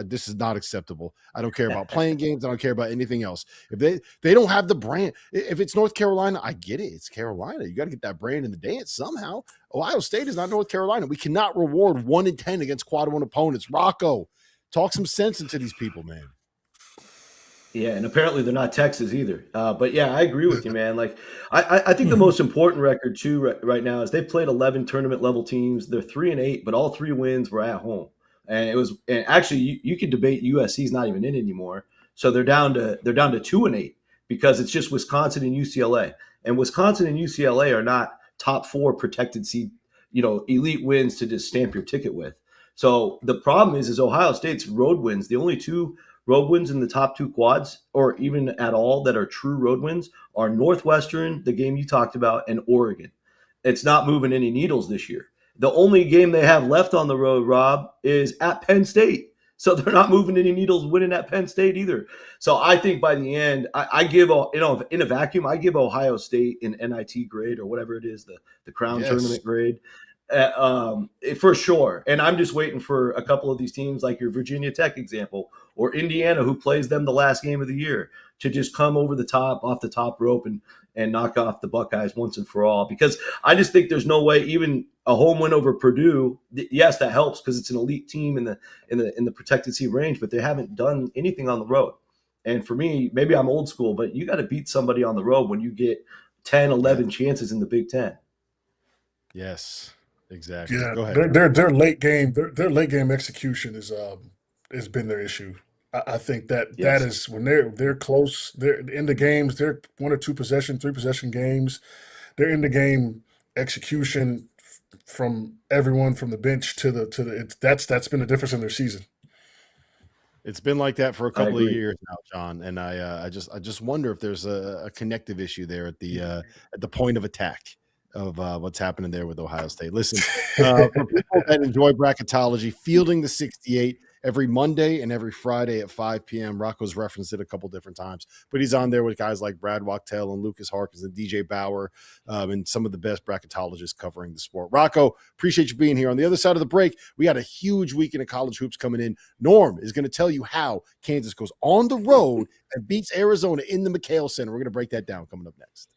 This is not acceptable. I don't care about playing games. I don't care about anything else. If they don't have the brand, if it's North Carolina, I get it. It's Carolina. You got to get that brand in the dance somehow. Ohio State is not North Carolina. We cannot reward 1-10 against quad 1 opponents. Rocco, talk some sense into these people, man. Yeah, and apparently they're not Texas either. But yeah, I agree with you, man. Like, I think the most important record too right now is they've played 11 tournament level teams. They're 3-8, but all 3 wins were at home. And actually you could debate USC's not even in anymore. So they're down to 2-8 because it's just Wisconsin and UCLA. And Wisconsin and UCLA are not top 4 protected seed, elite wins to just stamp your ticket with. So the problem is Ohio State's road wins, the only 2 road wins in the top 2 quads, or even at all that are true road wins, are Northwestern, the game you talked about, and Oregon. It's not moving any needles this year. The only game they have left on the road, Rob, is at Penn State. So they're not moving any needles winning at Penn State either. So I think by the end, I give, in a vacuum, I give Ohio State an NIT grade or whatever it is, the Crown Tournament grade. For sure. And I'm just waiting for a couple of these teams like your Virginia Tech example or Indiana, who plays them the last game of the year, to just come over the top, off the top rope and knock off the Buckeyes once and for all. Because I just think there's no way, even a home win over Purdue, yes, that helps because it's an elite team in the protected seed range, but they haven't done anything on the road. And for me, maybe I'm old school, but you got to beat somebody on the road when you get 10, 11 chances in the Big Ten. Yes. Exactly. Yeah, go ahead. Their late game execution has been their issue. I think that is when they're close. They're in the games. They're 1 or 2 possession, 3 possession games. They're in the game execution from everyone from the bench to the. That's been the difference in their season. It's been like that for a couple of years now, John, and I just wonder if there's a connective issue there at the point of attack of what's happening there with Ohio State. Listen, for people that enjoy bracketology, Fielding the 68 every Monday and every Friday at 5 p.m. Rocco's referenced it a couple different times, but he's on there with guys like Brad Wachtel and Lucas Harkins and DJ Bauer, and some of the best bracketologists covering the sport. Rocco, appreciate you being here. On the other side of the break, we got a huge weekend of college hoops coming in. Norm is going to tell you how Kansas goes on the road and beats Arizona in the McHale Center. We're going to break that down coming up next.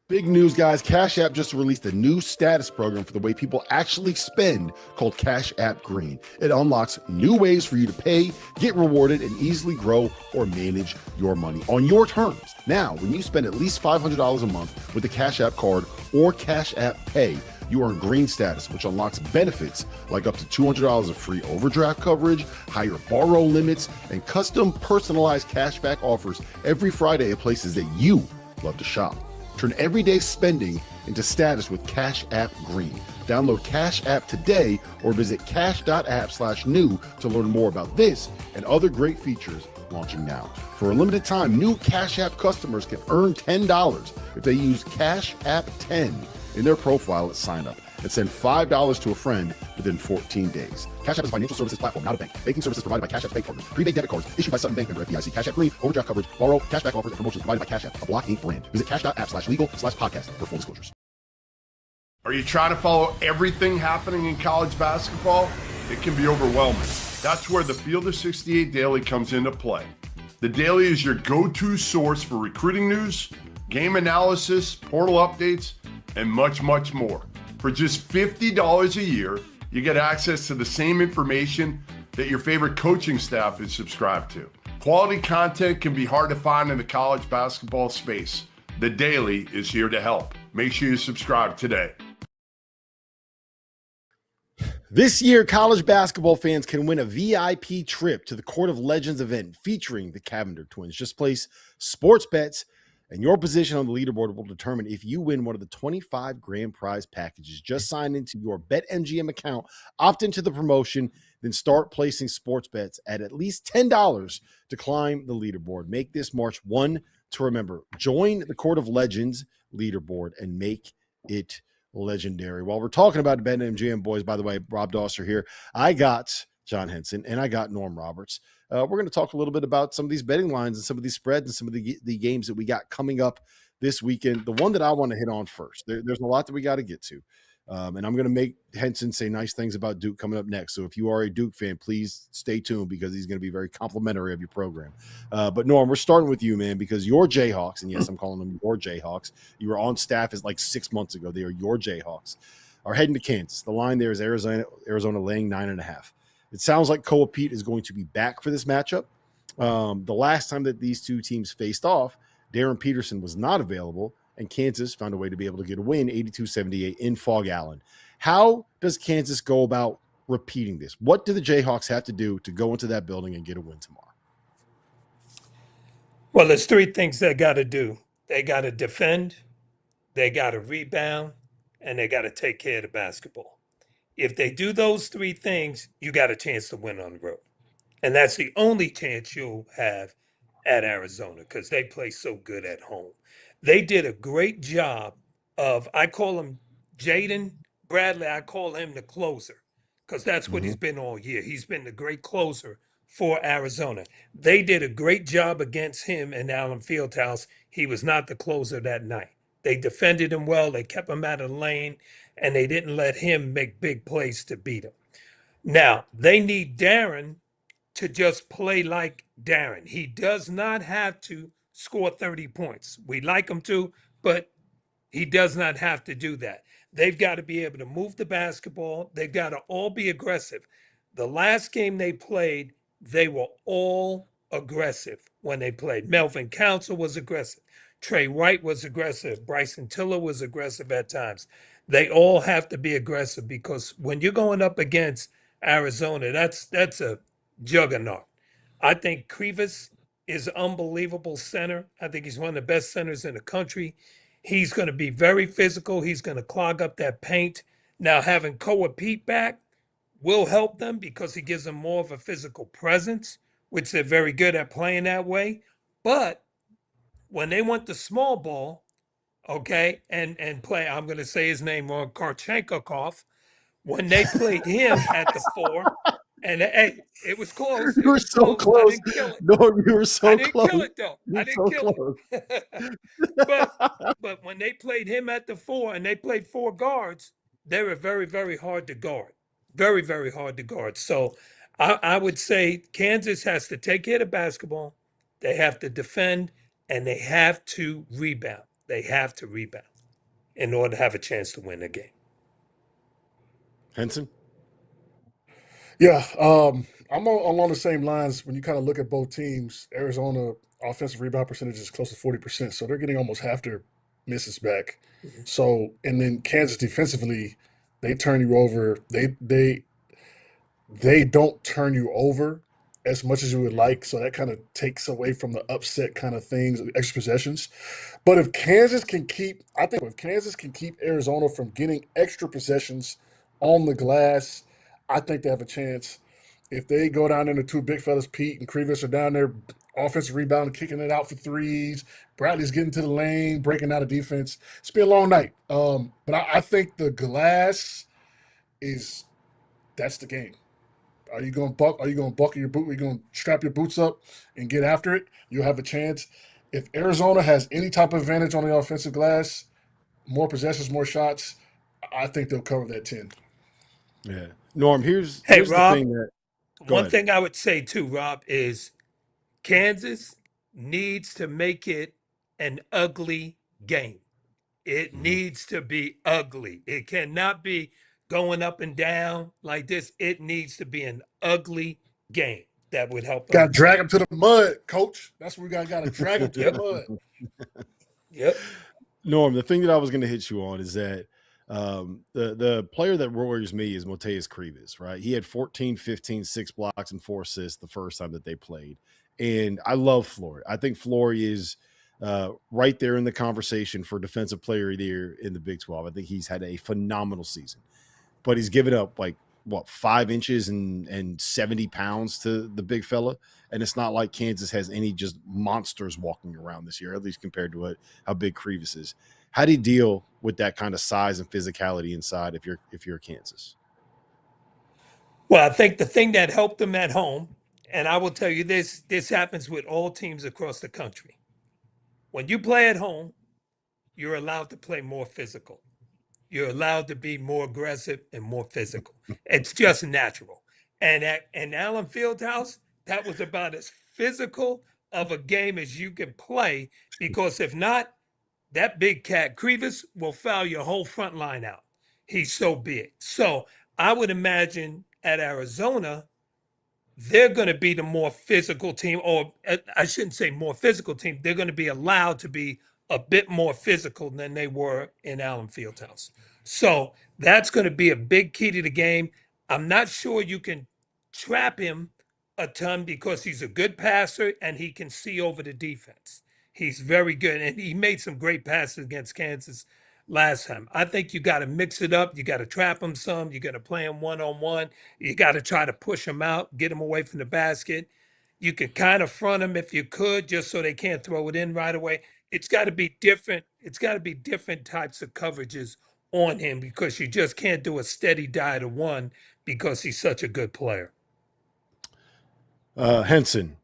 Big news, guys. Cash App just released a new status program for the way people actually spend called Cash App Green. It unlocks new ways for you to pay, get rewarded, and easily grow or manage your money on your terms. Now, when you spend at least $500 a month with the Cash App card or Cash App Pay, you earn green status, which unlocks benefits like up to $200 of free overdraft coverage, higher borrow limits, and custom personalized cashback offers every Friday at places that you love to shop. Turn everyday spending into status with Cash App Green. Download Cash App today or visit cash.app/new to learn more about this and other great features launching now. For a limited time, new Cash App customers can earn $10 if they use Cash App 10 in their profile at sign up and send $5 to a friend within 14 days. Cash App is a financial services platform, not a bank. Banking services provided by Cash App's bank partners. Prepaid debit cards issued by Sutton Bank member FDIC. Cash App Green, overdraft coverage, borrow, cashback offers, and promotions provided by Cash App, a Block Inc. brand. Visit cash.app/legal/podcast for full disclosures. Are you trying to follow everything happening in college basketball? It can be overwhelming. That's where the Field of 68 Daily comes into play. The Daily is your go-to source for recruiting news, game analysis, portal updates, and much, much more. For just $50 a year, you get access to the same information that your favorite coaching staff is subscribed to. Quality content can be hard to find in the college basketball space. The Daily is here to help. Make sure you subscribe today. This year, college basketball fans can win a VIP trip to the Court of Legends event featuring the Cavender twins. Just place sports bets, and your position on the leaderboard will determine if you win one of the 25 grand prize packages. Just sign into your BetMGM account, opt into the promotion, then start placing sports bets at least $10 to climb the leaderboard. Make this March one to remember. Join the Court of Legends leaderboard and make it legendary. While we're talking about the BetMGM boys, by the way, Rob Dauster here, I got John Henson and I got Norm Roberts. We're going to talk a little bit about some of these betting lines and some of these spreads and some of the games that we got coming up this weekend. The one that I want to hit on first, there's a lot that we got to get to. And I'm going to make Henson say nice things about Duke coming up next. So if you are a Duke fan, please stay tuned because he's going to be very complimentary of your program. But Norm, we're starting with you, man, because your Jayhawks, and yes, I'm calling them your Jayhawks. You were on staff as like 6 months ago. They are your Jayhawks. Are heading to Kansas. The line there is Arizona laying 9.5. It sounds like Koa Pete is going to be back for this matchup. The last time that these two teams faced off, Darryn Peterson was not available, and Kansas found a way to be able to get a win, 82-78 in Fog Allen. How does Kansas go about repeating this? What do the Jayhawks have to do to go into that building and get a win tomorrow? Well, there's three things they got to do. They got to defend, they got to rebound, and they got to take care of the basketball. If they do those three things, you got a chance to win on the road. And that's the only chance you'll have at Arizona because they play so good at home. They did a great job of, I call him Jaden Bradley, I call him the closer because that's what he's been all year. He's been the great closer for Arizona. They did a great job against him in Allen Fieldhouse. He was not the closer that night. They defended him well. They kept him out of the lane, and they didn't let him make big plays to beat him. Now, they need Darryn to just play like Darryn. He does not have to score 30 points. We like him to, but he does not have to do that. They've got to be able to move the basketball. They've got to all be aggressive. The last game they played, they were all aggressive when they played. Melvin Council was aggressive. Trey White was aggressive. Bryson Tiller was aggressive at times. They all have to be aggressive because when you're going up against Arizona, that's a juggernaut. I think Krivas is an unbelievable center. I think he's one of the best centers in the country. He's going to be very physical. He's going to clog up that paint. Now, having Koa Pete back will help them because he gives them more of a physical presence, which they're very good at playing that way. But when they want the small ball, okay, and play, I'm going to say his name wrong, Karchenkov, when they played him at the 4 And hey, it was close. You It were was so close. I close. didn't kill it. Norm, you were so I didn't close. kill it though. You I were didn't so kill close. it. but when they played him at the 4 and they played 4 guards, they were very, very hard to guard. Very, very hard to guard. So I would say Kansas has to take care of basketball. They have to defend and they have to rebound. They have to rebound in order to have a chance to win the game. Henson? Yeah, I'm along the same lines. When you kind of look at both teams, Arizona offensive rebound percentage is close to 40%, so they're getting almost half their misses back. So, and then Kansas defensively, they turn you over. They don't turn you over as much as you would like, so that kind of takes away from the upset kind of things, extra possessions. But if Kansas can keep, I think if Kansas can keep Arizona from getting extra possessions on the glass, I think they have a chance. If they go down there, the two big fellas, Pete and Krivas, are down there, offensive rebound, kicking it out for threes. Bradley's getting to the lane, breaking out of defense. It's been a long night. But I think the glass that's the game. Are you going to buck? Are you going to buckle your boot? Are you going to strap your boots up and get after it? You'll have a chance. If Arizona has any type of advantage on the offensive glass, more possessions, more shots, I think they'll cover that 10. Yeah. Norm, here's Rob, the thing that one thing I would say too, Rob, is Kansas needs to make it an ugly game. It needs to be ugly. It cannot be going up and down like this. It needs to be an ugly game. That would help Got them. to drag them to the mud, coach. That's what we got to drag them to the mud. Yep. Norm, the thing that I was going to hit you on is that the player that worries me is Mateus Krivas, right? He had 14, 15, 6 blocks and 4 assists the first time that they played. And I love Floyd. I think Floyd is right there in the conversation for defensive player of the year in the Big 12. I think he's had a phenomenal season, but he's given up 5 inches and 70 pounds to the big fella. And it's not like Kansas has any just monsters walking around this year, at least compared to how big Krivas is. How do you deal with that kind of size and physicality inside if you're Kansas? Well, I think the thing that helped them at home, and I will tell you this happens with all teams across the country. When you play at home, you're allowed to play more physical. You're allowed to be more aggressive and more physical. It's just natural. And at Allen Fieldhouse, that was about as physical of a game as you can play, because if not, that big cat Krivas will foul your whole front line out. He's so big. So I would imagine at Arizona, they're going to be the more physical team, or I shouldn't say more physical team. They're going to be allowed to be a bit more physical than they were in Allen Fieldhouse. So that's going to be a big key to the game. I'm not sure you can trap him a ton because he's a good passer and he can see over the defense. He's very good, and he made some great passes against Kansas last time. I think you got to mix it up. You got to trap him some. You got to play him one-on-one. You got to try to push him out, get him away from the basket. You could kind of front him if you could, just so they can't throw it in right away. It's got to be different. It's got to be different types of coverages on him, because you just can't do a steady diet of one because he's such a good player. Henson,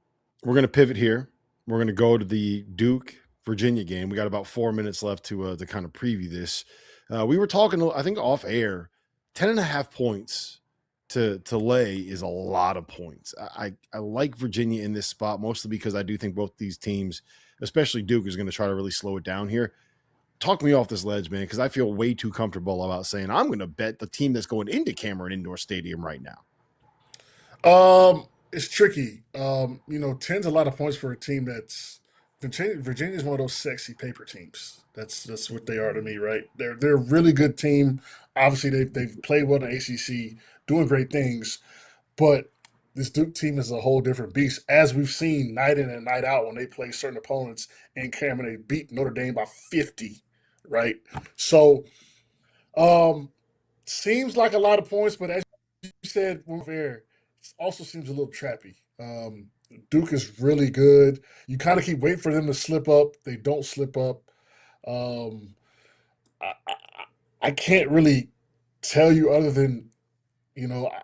we're going to pivot here. We're going to go to the Duke Virginia game. We got about 4 minutes left to kind of preview this. We were talking, I think, off air. 10.5 points to lay is a lot of points. I like Virginia in this spot, mostly because I do think both these teams, especially Duke, is going to try to really slow it down here. Talk me off this ledge, man, because I feel way too comfortable about saying I'm going to bet the team that's going into Cameron Indoor Stadium right now. It's tricky. 10's a lot of points for a team that's Virginia's one of those sexy paper teams. That's what they are to me, right? They're a really good team. Obviously, they've played well in the ACC, doing great things, but this Duke team is a whole different beast, as we've seen night in and night out when they play certain opponents in Cameron. They beat Notre Dame by 50, right? So, seems like a lot of points, but as you said, fair, it also seems a little trappy. Duke is really good. You kind of keep waiting for them to slip up. They don't slip up. I can't really tell you other than,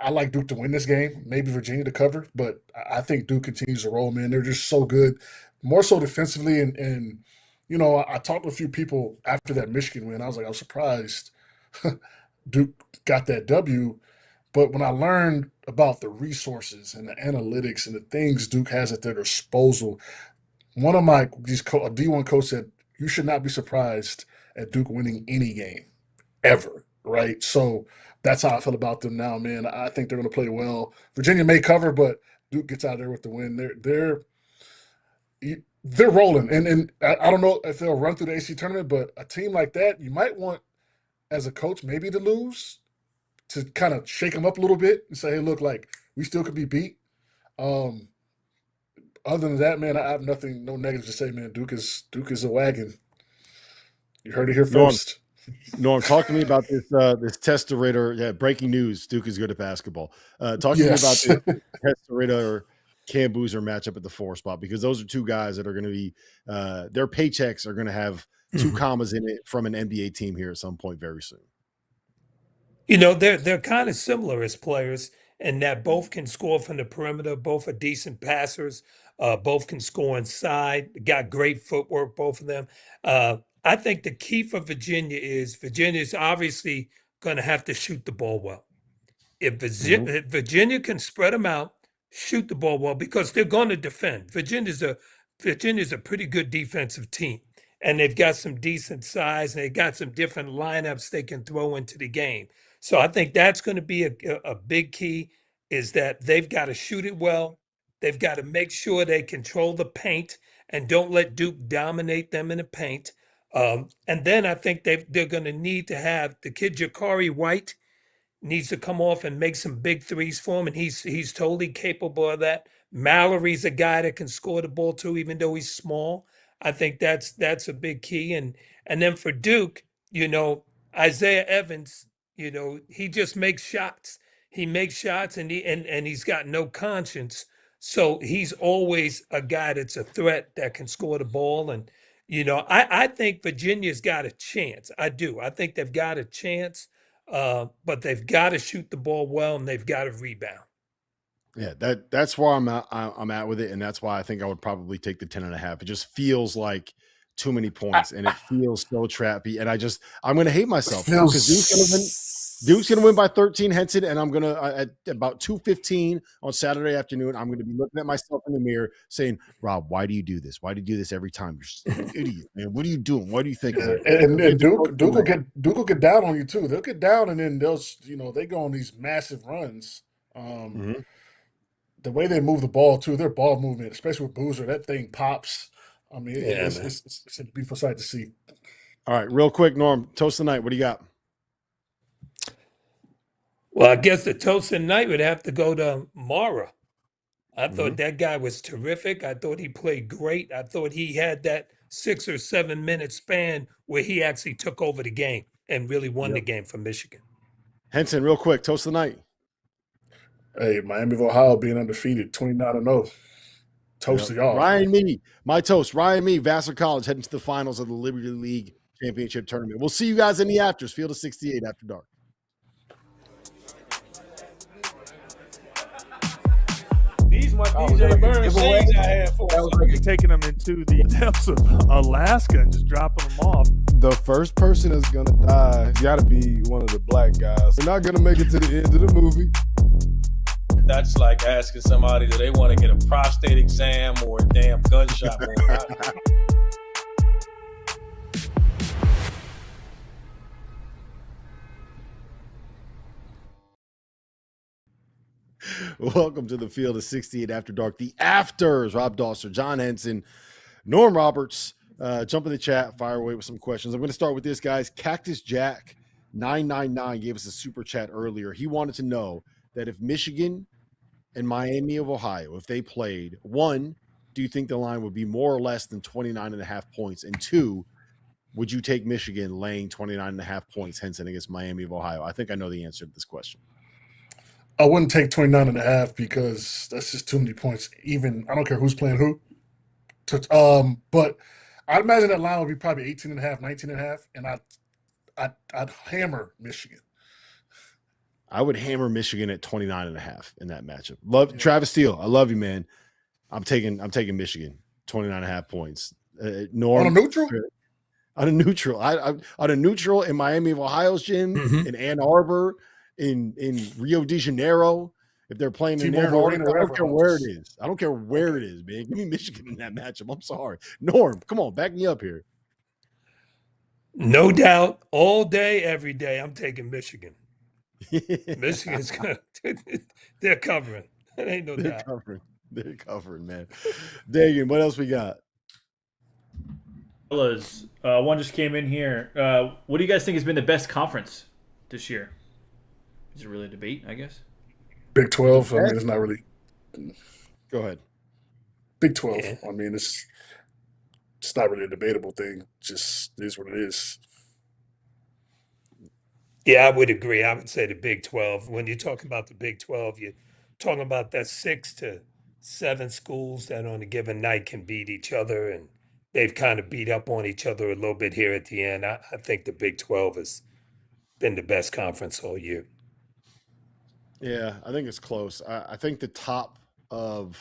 I like Duke to win this game, maybe Virginia to cover, but I think Duke continues to roll, man. They're just so good, more so defensively. And I talked to a few people after that Michigan win. I was like, I was surprised Duke got that W. But when I learned about the resources and the analytics and the things Duke has at their disposal, one of a D1 coach said, you should not be surprised at Duke winning any game ever, right? So that's how I feel about them now, man. I think they're going to play well. Virginia may cover, but Duke gets out there with the win. They're rolling, and I don't know if they'll run through the AC tournament, but a team like that, you might want as a coach maybe to lose to kind of shake them up a little bit and say, hey, look, like we still could be beat. Other than that, man, I have no negatives to say, man. Duke is a wagon. You heard it here first. Norm, talk to me about this tester-rater. Yeah, breaking news: Duke is good at basketball. Talk to me about this tester-rater Cam Boozer matchup at the 4 spot, because those are two guys that are going to be their paychecks are going to have 2 commas in it from an NBA team here at some point very soon. They're kind of similar as players in that both can score from the perimeter, both are decent passers, both can score inside, got great footwork, both of them. I think the key for Virginia is obviously going to have to shoot the ball well. If Virginia can spread them out, shoot the ball well, because they're going to defend. Virginia's a pretty good defensive team, and they've got some decent size, and they've got some different lineups they can throw into the game. So I think that's going to be a big key, is that they've got to shoot it well. They've got to make sure they control the paint and don't let Duke dominate them in the paint. And then I think they're going to need to have the kid Jakari White needs to come off and make some big threes for him, and he's totally capable of that. Mallory's a guy that can score the ball too, even though he's small. I think that's a big key. And then for Duke, Isaiah Evans, he just makes shots. He makes shots, and he's got no conscience. So he's always a guy that's a threat that can score the ball. And I think Virginia's got a chance. I do. I think they've got a chance. But they've got to shoot the ball well, and they've got to rebound. Yeah, that's where I'm at with it, and that's why I think I would probably take the 10.5. It just feels like too many points, and it feels so trappy. And I'm going to hate myself because Duke's going to win by 13, Henson, and I'm going to at about 2:15 on Saturday afternoon, I'm going to be looking at myself in the mirror saying, Rob, why do you do this? Why do you do this every time? You're an idiot, man. What are you doing? What do you think? And Duke will get down on you too. They'll get down, and then they go on these massive runs. The way they move the ball too, their ball movement, especially with Boozer, that thing pops. I mean, it's a beautiful sight to see. All right, real quick, Norm, toast the night. What do you got? Well, I guess the toast of the night would have to go to Mara. I thought that guy was terrific. I thought he played great. I thought he had that 6 or 7 minute span where he actually took over the game and really won the game for Michigan. Henson, real quick, toast of the night. Hey, Miami of Ohio being undefeated, 29-0. Toast to y'all. Ryan Mee, my toast. Ryan Mee, Vassar College heading to the finals of the Liberty League Championship Tournament. We'll see you guys in the afters. Field of 68 after dark. These my DJ Burns things I had for. That was like you're taking them into the depths of Alaska and just dropping them off. The first person that's gonna die gotta be one of the black guys. They're not gonna make it to the end of the movie. That's like asking somebody, do they want to get a prostate exam or a damn gunshot wound? Welcome to the Field of 68 After Dark. The Afters, Rob Dauster, John Henson, Norm Roberts. Jump in the chat, fire away with some questions. I'm going to start with this, guys. Cactus Jack 999 gave us a super chat earlier. He wanted to know that if Michigan and Miami of Ohio, if they played, 1, do you think the line would be more or less than 29.5 points? And 2, would you take Michigan laying 29.5 points, Henson, against Miami of Ohio? I think I know the answer to this question. I wouldn't take 29.5 because that's just too many points. Even I don't care who's playing who. But I'd imagine that line would be probably 18.5, 19.5, and I'd hammer Michigan. I would hammer Michigan at 29.5 in that matchup. Love Travis Steele. I love you, man. I'm taking Michigan 29.5 points. Norm, On a neutral? On a neutral. On a neutral in Miami of Ohio's gym, in Ann Arbor, in Rio de Janeiro. If they're playing in there, I don't care where it is. I don't care where it is, man. Give me Michigan in that matchup. I'm sorry. Norm, come on, back me up here. No doubt, all day, every day, I'm taking Michigan. Michigan's good. They're covering. It ain't no doubt. They're covering, man. Dagan, what else we got? Fellas, one just came in here. What do you guys think has been the best conference this year? Is it really a debate, I guess? Big 12. I mean, it's not really. Go ahead. Big 12. Yeah. I mean, it's not really a debatable thing. It just is what it is. Yeah, I would agree. I would say the Big 12. When you're talking about the Big 12, you're talking about that 6 to 7 schools that on a given night can beat each other, and they've kind of beat up on each other a little bit here at the end. I think the Big 12 has been the best conference all year. Yeah, I think it's close. I think the top of,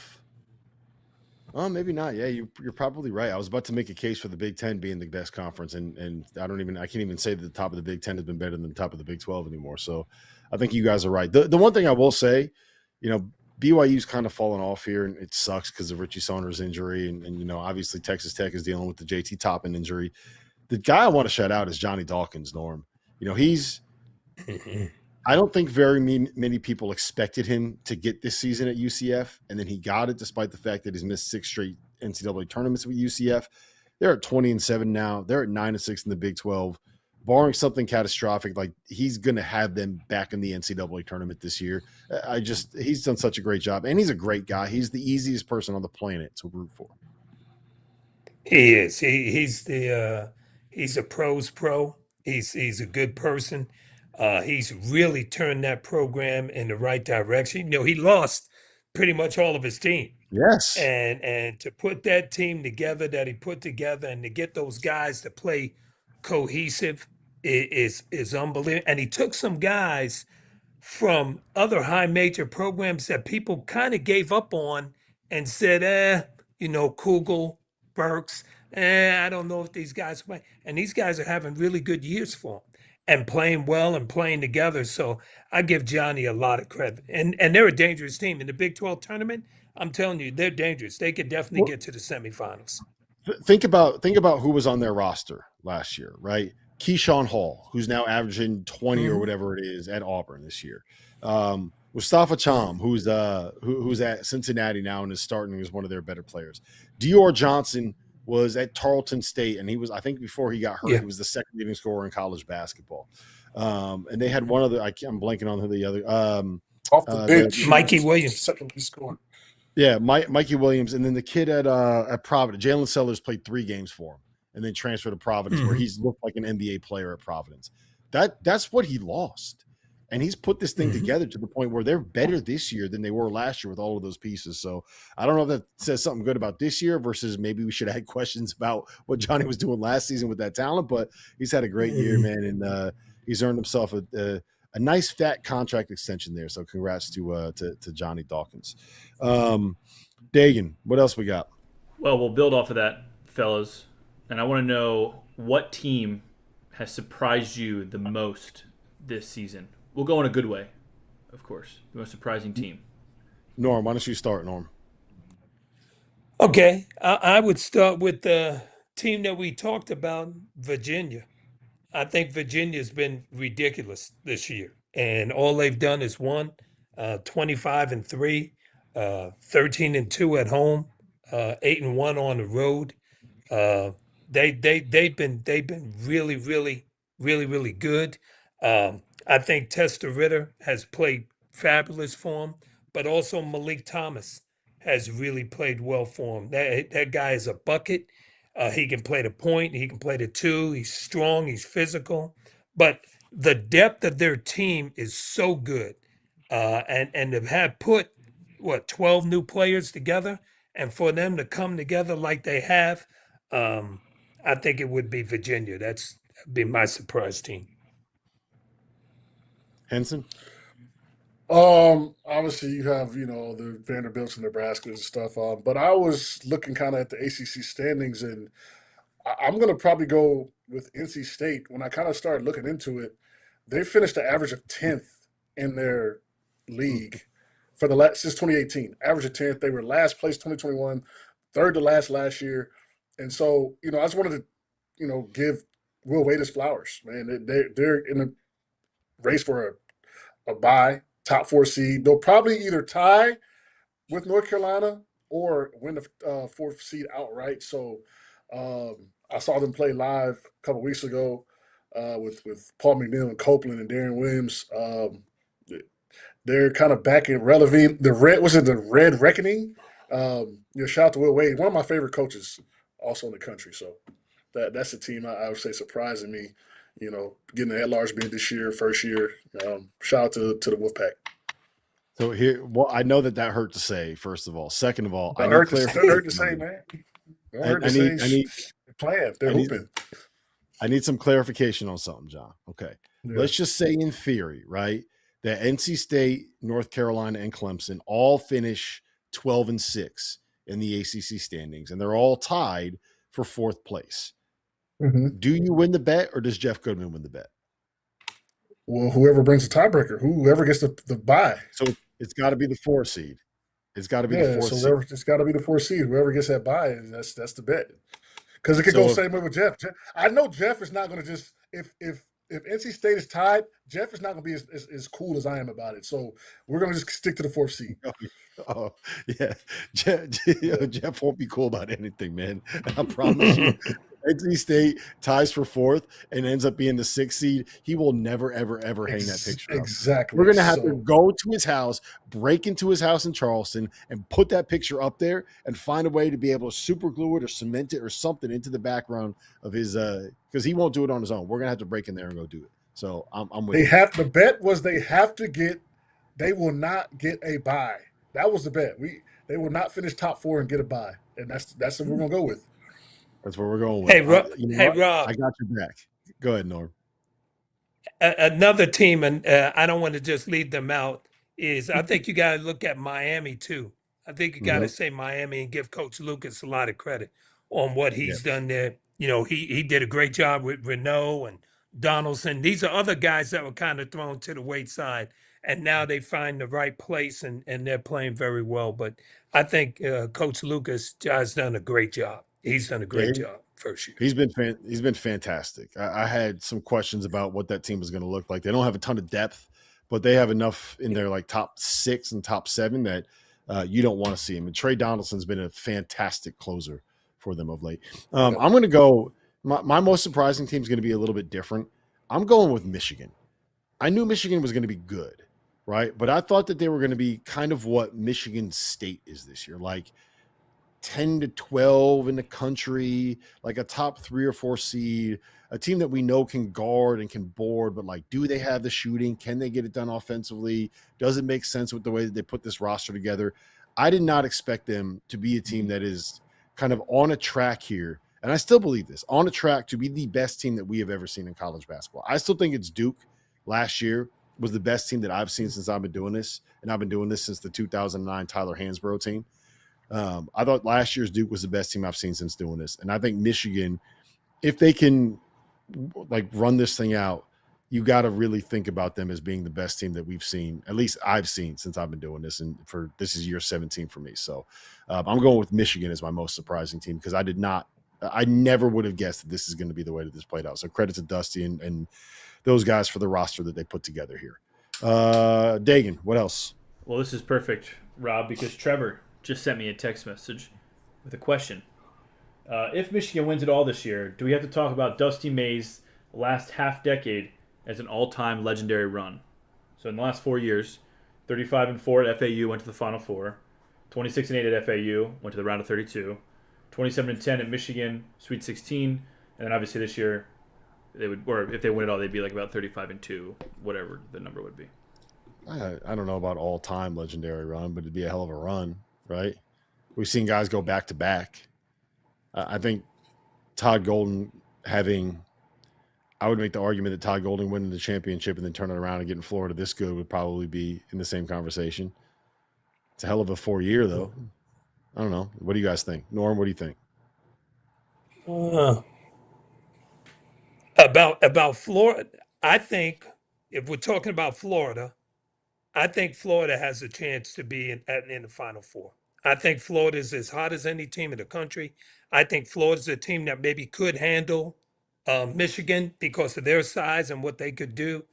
well, maybe not. Yeah, you're probably right. I was about to make a case for the Big 10 being the best conference, and I can't even say that the top of the Big 10 has been better than the top of the Big 12 anymore. So I think you guys are right. The one thing I will say, BYU's kind of fallen off here, and it sucks because of Richie Saunders' injury, and obviously Texas Tech is dealing with the JT Toppin injury. The guy I want to shout out is Johnny Dawkins, Norm. He's I don't think very many people expected him to get this season at UCF, and then he got it despite the fact that he's missed 6 straight NCAA tournaments with UCF. They're at 20-7 now. They're at 9-6 in the Big 12. Barring something catastrophic, like he's going to have them back in the NCAA tournament this year. He's done such a great job, and he's a great guy. He's the easiest person on the planet to root for. He is. He's a pro's pro. He's a good person. He's really turned that program in the right direction. He lost pretty much all of his team. Yes. And to put that team together that he put together and to get those guys to play cohesive is unbelievable. And he took some guys from other high major programs that people kind of gave up on and said, Kugel, Burks, I don't know if these guys play. And these guys are having really good years for him and playing well and playing together. So I give Johnny a lot of credit. And they're a dangerous team. In the Big 12 tournament, I'm telling you, they're dangerous. They could definitely get to the semifinals. Think about who was on their roster last year, right? Keyshawn Hall, who's now averaging 20 or whatever it is at Auburn this year. Mustafa Cham, who's at Cincinnati now and is starting as one of their better players. Dior Johnson was at Tarleton State, and he was, I think before he got hurt, he was the second leading scorer in college basketball. And they had one other, I'm blanking on who the other. Off the bench. Mikey Williams. Second leading scorer. Yeah, Mikey Williams. And then the kid at Providence, Jalen Sellers, played 3 games for him and then transferred to Providence, where he's looked like an NBA player at Providence. That's what he lost. And he's put this thing together to the point where they're better this year than they were last year with all of those pieces. So I don't know if that says something good about this year versus maybe we should have had questions about what Johnny was doing last season with that talent, but he's had a great year, man. And he's earned himself a nice fat contract extension there. So congrats to Johnny Dawkins. Dagan, what else we got? Well, we'll build off of that, fellas. And I want to know what team has surprised you the most this season. We'll go in a good way, of course. The most surprising team. Norm, why don't you start, Norm? Okay. I would start with the team that we talked about, Virginia. I think Virginia's been ridiculous this year. And all they've done is won 25-3, 13-2 at home, 8-1 on the road. They've been really, really, really, really good. I think Tester Ritter has played fabulous for him, but also Malik Thomas has really played well for him. That guy is a bucket. He can play the point. He can play the 2. He's strong. He's physical. But the depth of their team is so good. And to have put, 12 new players together, and for them to come together like they have, I think it would be Virginia. That'd be my surprise team. Henson? Obviously you have, the Vanderbilts and Nebraskas and stuff. But I was looking kind of at the ACC standings, and I'm going to probably go with NC State. When I kind of started looking into it, they finished the average of 10th in their league for the last since 2018. Average of 10th. They were last place 2021, third to last year. And so, I just wanted to, give Will Wade his flowers, man. They're in a race for a bye, top 4 seed. They'll probably either tie with North Carolina or win the 4th seed outright. So I saw them play live a couple weeks ago with Paul McNeil and Copeland and Darren Williams. They're kind of back in relevant. The Red Reckoning? Shout out to Will Wade, one of my favorite coaches also in the country. So that's a team I would say surprising me, getting the at-large bid this year, first year. Shout out to the Wolfpack. So here, well, I know that hurt to say, first of all. Second of all, I hurt to say, man. I need plan. They're hooping. I need some clarification on something, John. Okay. Yeah. Let's just say in theory, right, that NC State, North Carolina, and Clemson all finish 12-6 in the ACC standings, and they're all tied for 4th place. Mm-hmm. Do you win the bet, or does Jeff Goodman win the bet? Well, whoever brings the tiebreaker, whoever gets the bye. So it's got to be the 4 seed. It's got to be the 4th seed. It's got to be the 4 seed. Whoever gets that bye, that's the bet. Because it could go the same way with Jeff. I know Jeff is not going to just if NC State is tied, Jeff is not going to be as cool as I am about it. So we're going to just stick to the 4th seed. Oh yeah, Jeff won't be cool about anything, man. I promise you. NC State ties for 4th and ends up being the 6th seed. He will never, ever, ever hang that picture up. Exactly. We're going to have to go to his house, break into his house in Charleston, and put that picture up there and find a way to be able to super glue it or cement it or something into the background of his because he won't do it on his own. We're going to have to break in there and go do it. So I'm with you. The bet was they will not get a bye. That was the bet. They will not finish top 4 and get a bye. And that's what we're going to go with. That's where we're going with. Hey, Rob. I got your back. Go ahead, Norm. Another team, and I don't want to just leave them out, is I think you got to look at Miami, too. I think you got to say Miami and give Coach Lucas a lot of credit on what he's done there. He did a great job with Renault and Donaldson. These are other guys that were kind of thrown to the wayside, and now they find the right place, and they're playing very well. But I think Coach Lucas has done a great job. He's done a great job first year. He's been fantastic. I had some questions about what that team is going to look like. They don't have a ton of depth, but they have enough in their top 6 and top 7 that you don't want to see him. And Trey Donaldson's been a fantastic closer for them of late. I'm going to go. My most surprising team is going to be a little bit different. I'm going with Michigan. I knew Michigan was going to be good, right? But I thought that they were going to be kind of what Michigan State is this year, like 10 to 12 in the country, like a top 3 or 4 seed, a team that we know can guard and can board, but do they have the shooting? Can they get it done offensively? Does it make sense with the way that they put this roster together? I did not expect them to be a team that is kind of on a track here. And I still believe this, on a track to be the best team that we have ever seen in college basketball. I still think it's Duke last year was the best team that I've seen since I've been doing this. And I've been doing this since the 2009 Tyler Hansbrough team. I thought last year's Duke was the best team I've seen since doing this. And I think Michigan, if they can run this thing out, you got to really think about them as being the best team that we've seen, at least I've seen since I've been doing this. And this is year 17 for me. So I'm going with Michigan as my most surprising team because I never would have guessed that this is going to be the way that this played out. So credit to Dusty and those guys for the roster that they put together here. Dagan, what else? Well, this is perfect, Rob, because Trevor just sent me a text message with a question. If Michigan wins it all this year, do we have to talk about Dusty May's last half decade as an all-time legendary run? So in the last 4 years, 35-4 at FAU, went to the Final Four. 26-8 at FAU, went to the round of 32. 27-10 at Michigan, Sweet 16. And then obviously this year, they would, or if they win it all, they'd be about 35-2, whatever the number would be. I don't know about all-time legendary run, but it'd be a hell of a run. Right? We've seen guys go back to back. I think Todd Golden having, I would make the argument that Todd Golding winning the championship and then turning around and getting Florida this good would probably be in the same conversation. It's a hell of a 4-year, though. I don't know. What do you guys think? Norm, what do you think? About Florida, I think if we're talking about Florida, I think Florida has a chance to be in the Final Four. I think Florida is as hot as any team in the country. I think Florida's a team that maybe could handle Michigan because of their size and what they could do.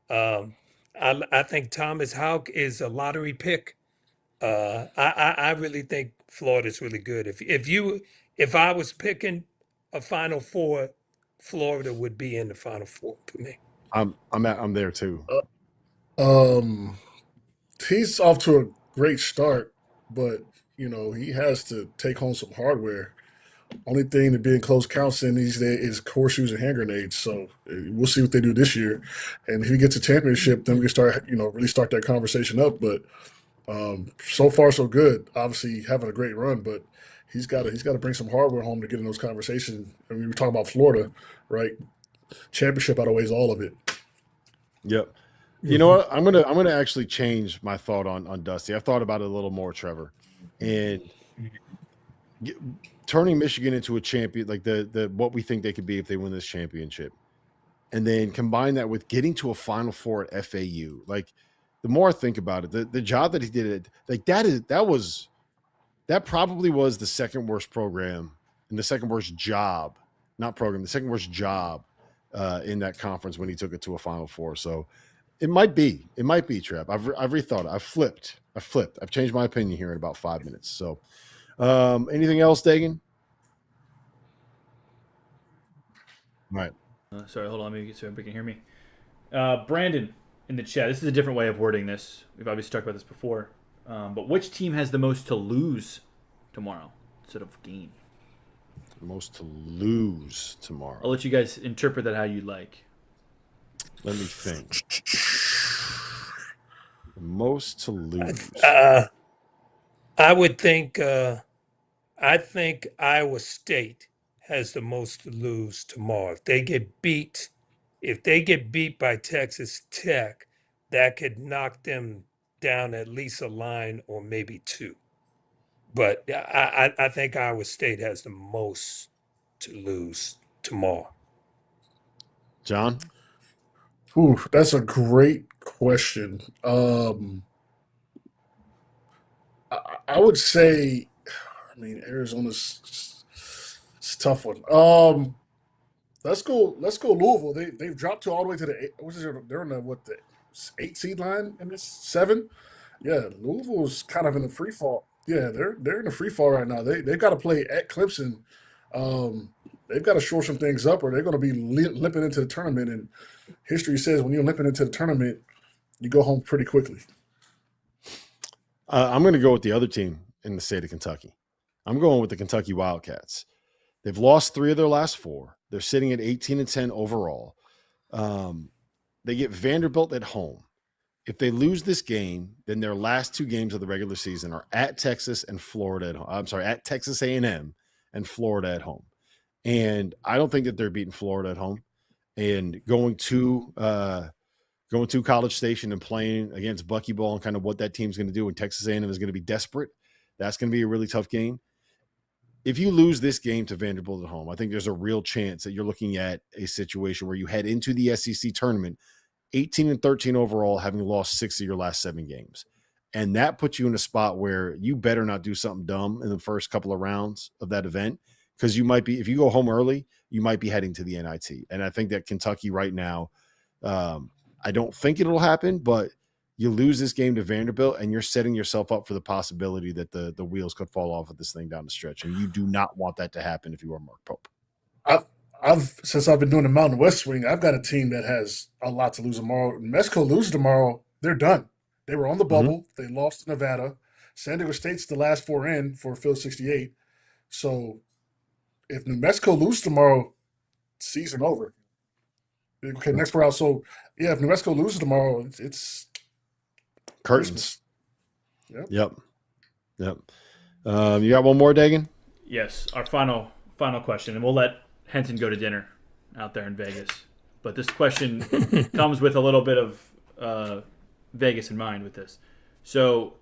I think Thomas Houck is a lottery pick. I really think Florida's really good. If I was picking a Final Four, Florida would be in the Final Four for me. I'm there too. He's off to a great start, but he has to take home some hardware. Only thing to be in close counts in these days is horseshoes and hand grenades. So we'll see what they do this year. And if he gets a championship, then we can start, really start that conversation up. But so far so good. Obviously having a great run, but he's got to bring some hardware home to get in those conversations. I mean, we were talking about Florida, right? Championship outweighs all of it. Yep. You know what? I'm gonna actually change my thought on Dusty. I've thought about it a little more, Trevor, and turning Michigan into a champion, like the what we think they could be if they win this championship, and then combine that with getting to a Final Four at FAU. Like, the more I think about it, the job that he did, like that probably was the second worst program and the second worst job, not program, the second worst job in that conference when he took it to a Final Four. So it might be, Trev. I've rethought it. I've flipped. I've changed my opinion here in about 5 minutes. So anything else, Dagan? All right. Sorry, hold on. Let me get so everybody can hear me. Brandon in the chat. This is a different way of wording this. We've obviously talked about this before. But which team has the most to lose tomorrow instead of gain? Most to lose tomorrow. I'll let you guys interpret that how you like. Let me think. Most to lose. I would think. I think Iowa State has the most to lose tomorrow. If they get beat by Texas Tech, that could knock them down at least a line or maybe two. But I think Iowa State has the most to lose tomorrow. John? Ooh, that's a great question. I would say, Arizona's it's a tough one. Let's go Louisville. They've dropped to all the way to they're in the 8 seed line in this 7. Yeah, Louisville's kind of in the free fall. Yeah, they're in the free fall right now. They've got to play at Clemson. They've got to shore some things up, or they're going to be limping into the tournament. And history says when you're limping into the tournament, you go home pretty quickly. I'm going to go with the other team in the state of Kentucky. I'm going with the Kentucky Wildcats. They've lost 3 of their last 4. They're sitting at 18-10 overall. They get Vanderbilt at home. If they lose this game, then their last 2 games of the regular season are at Texas and Florida at home. I'm sorry, at Texas A&M and Florida at home. And I don't think that they're beating Florida at home. And going to College Station and playing against Buckyball and kind of what that team's going to do, and Texas A&M is going to be desperate. That's going to be a really tough game. If you lose this game to Vanderbilt at home, I think there's a real chance that you're looking at a situation where you head into the SEC tournament 18-13 overall, having lost 6 of your last 7 games. And that puts you in a spot where you better not do something dumb in the first couple of rounds of that event, because you might be, if you go home early, you might be heading to the NIT. And I think that Kentucky right now, I don't think it'll happen, but you lose this game to Vanderbilt and you're setting yourself up for the possibility that the wheels could fall off of this thing down the stretch. And you do not want that to happen if you are Mark Pope. Since I've been doing the Mountain West swing, I've got a team that has a lot to lose tomorrow. New Mexico loses tomorrow, they're done. They were on the bubble. They lost to Nevada. San Diego State's the last 4 in for Phil 68. So if New Mexico loses tomorrow, season over. Okay, next 4 out. So yeah, if New Mexico loses tomorrow, it's curtains. Yep. You got one more, Dagan? Yes, our final question, and we'll let Henson go to dinner out there in Vegas. but this question comes with a little bit of Vegas in mind with this. So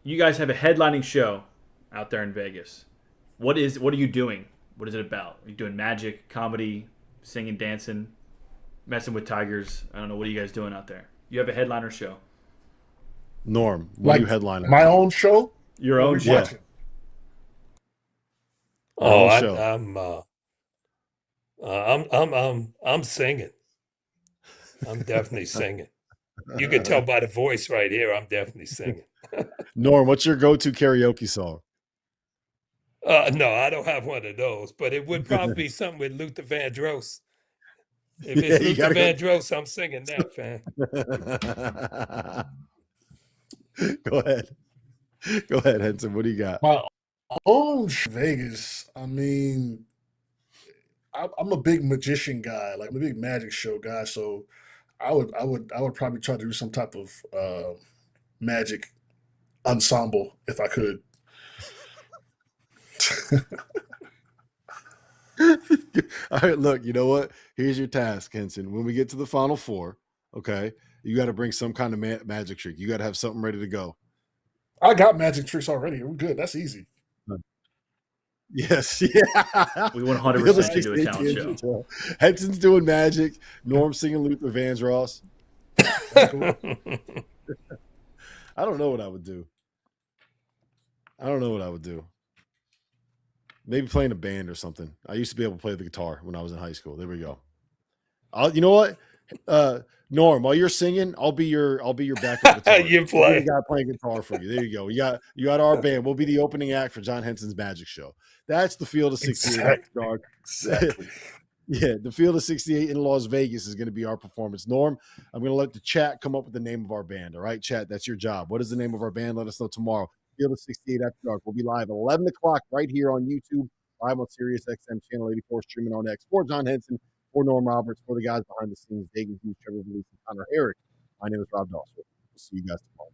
you guys have a headlining show out there in Vegas. What are you doing? What is it about? Are you doing magic, comedy, singing, dancing, messing with tigers? I don't know. What are you guys doing out there? You have a headliner show. Norm, what are you headlining? My own show? Your own show. Yeah. I'm singing. I'm definitely singing. You can tell by the voice right here. I'm definitely singing. Norm, what's your go-to karaoke song? No, I don't have one of those, but it would probably be something with Luther Vandross. If it's Luther Vandross, I'm singing that, fam. Go ahead, Henson. What do you got? My own Vegas. I mean, I'm a big magician guy. Like, I'm a big magic show guy. So I would probably try to do some type of magic ensemble if I could. All right, look, you know what? Here's your task, Henson. When we get to the Final Four, okay, you got to bring some kind of magic trick. You got to have something ready to go. I got magic tricks already. We're good. That's easy. Yes, yeah. We 100% do a talent show. Henson's doing magic. Norm's singing Luther Vandross. I don't know what I would do. Maybe playing a band or something. I used to be able to play the guitar when I was in high school. There we go. You know what? Norm, while you're singing, I'll be your backup guitar. You play. I'll be the guy playing guitar for you. There you go. You got our band. We'll be the opening act for John Henson's magic show. That's the Field of 68. Exactly. Yeah, the Field of 68 in Las Vegas is going to be our performance. Norm, I'm going to let the chat come up with the name of our band. All right, chat, that's your job. What is the name of our band? Let us know tomorrow. Field of 68 After Dark. We'll be live at 11 o'clock right here on YouTube, live on Sirius XM Channel 84, streaming on X. For John Henson, for Norm Roberts, for the guys behind the scenes, Dagan Hughes, Trevor Valise, and Connor Herrick. My name is Rob Dauster. We'll see you guys tomorrow.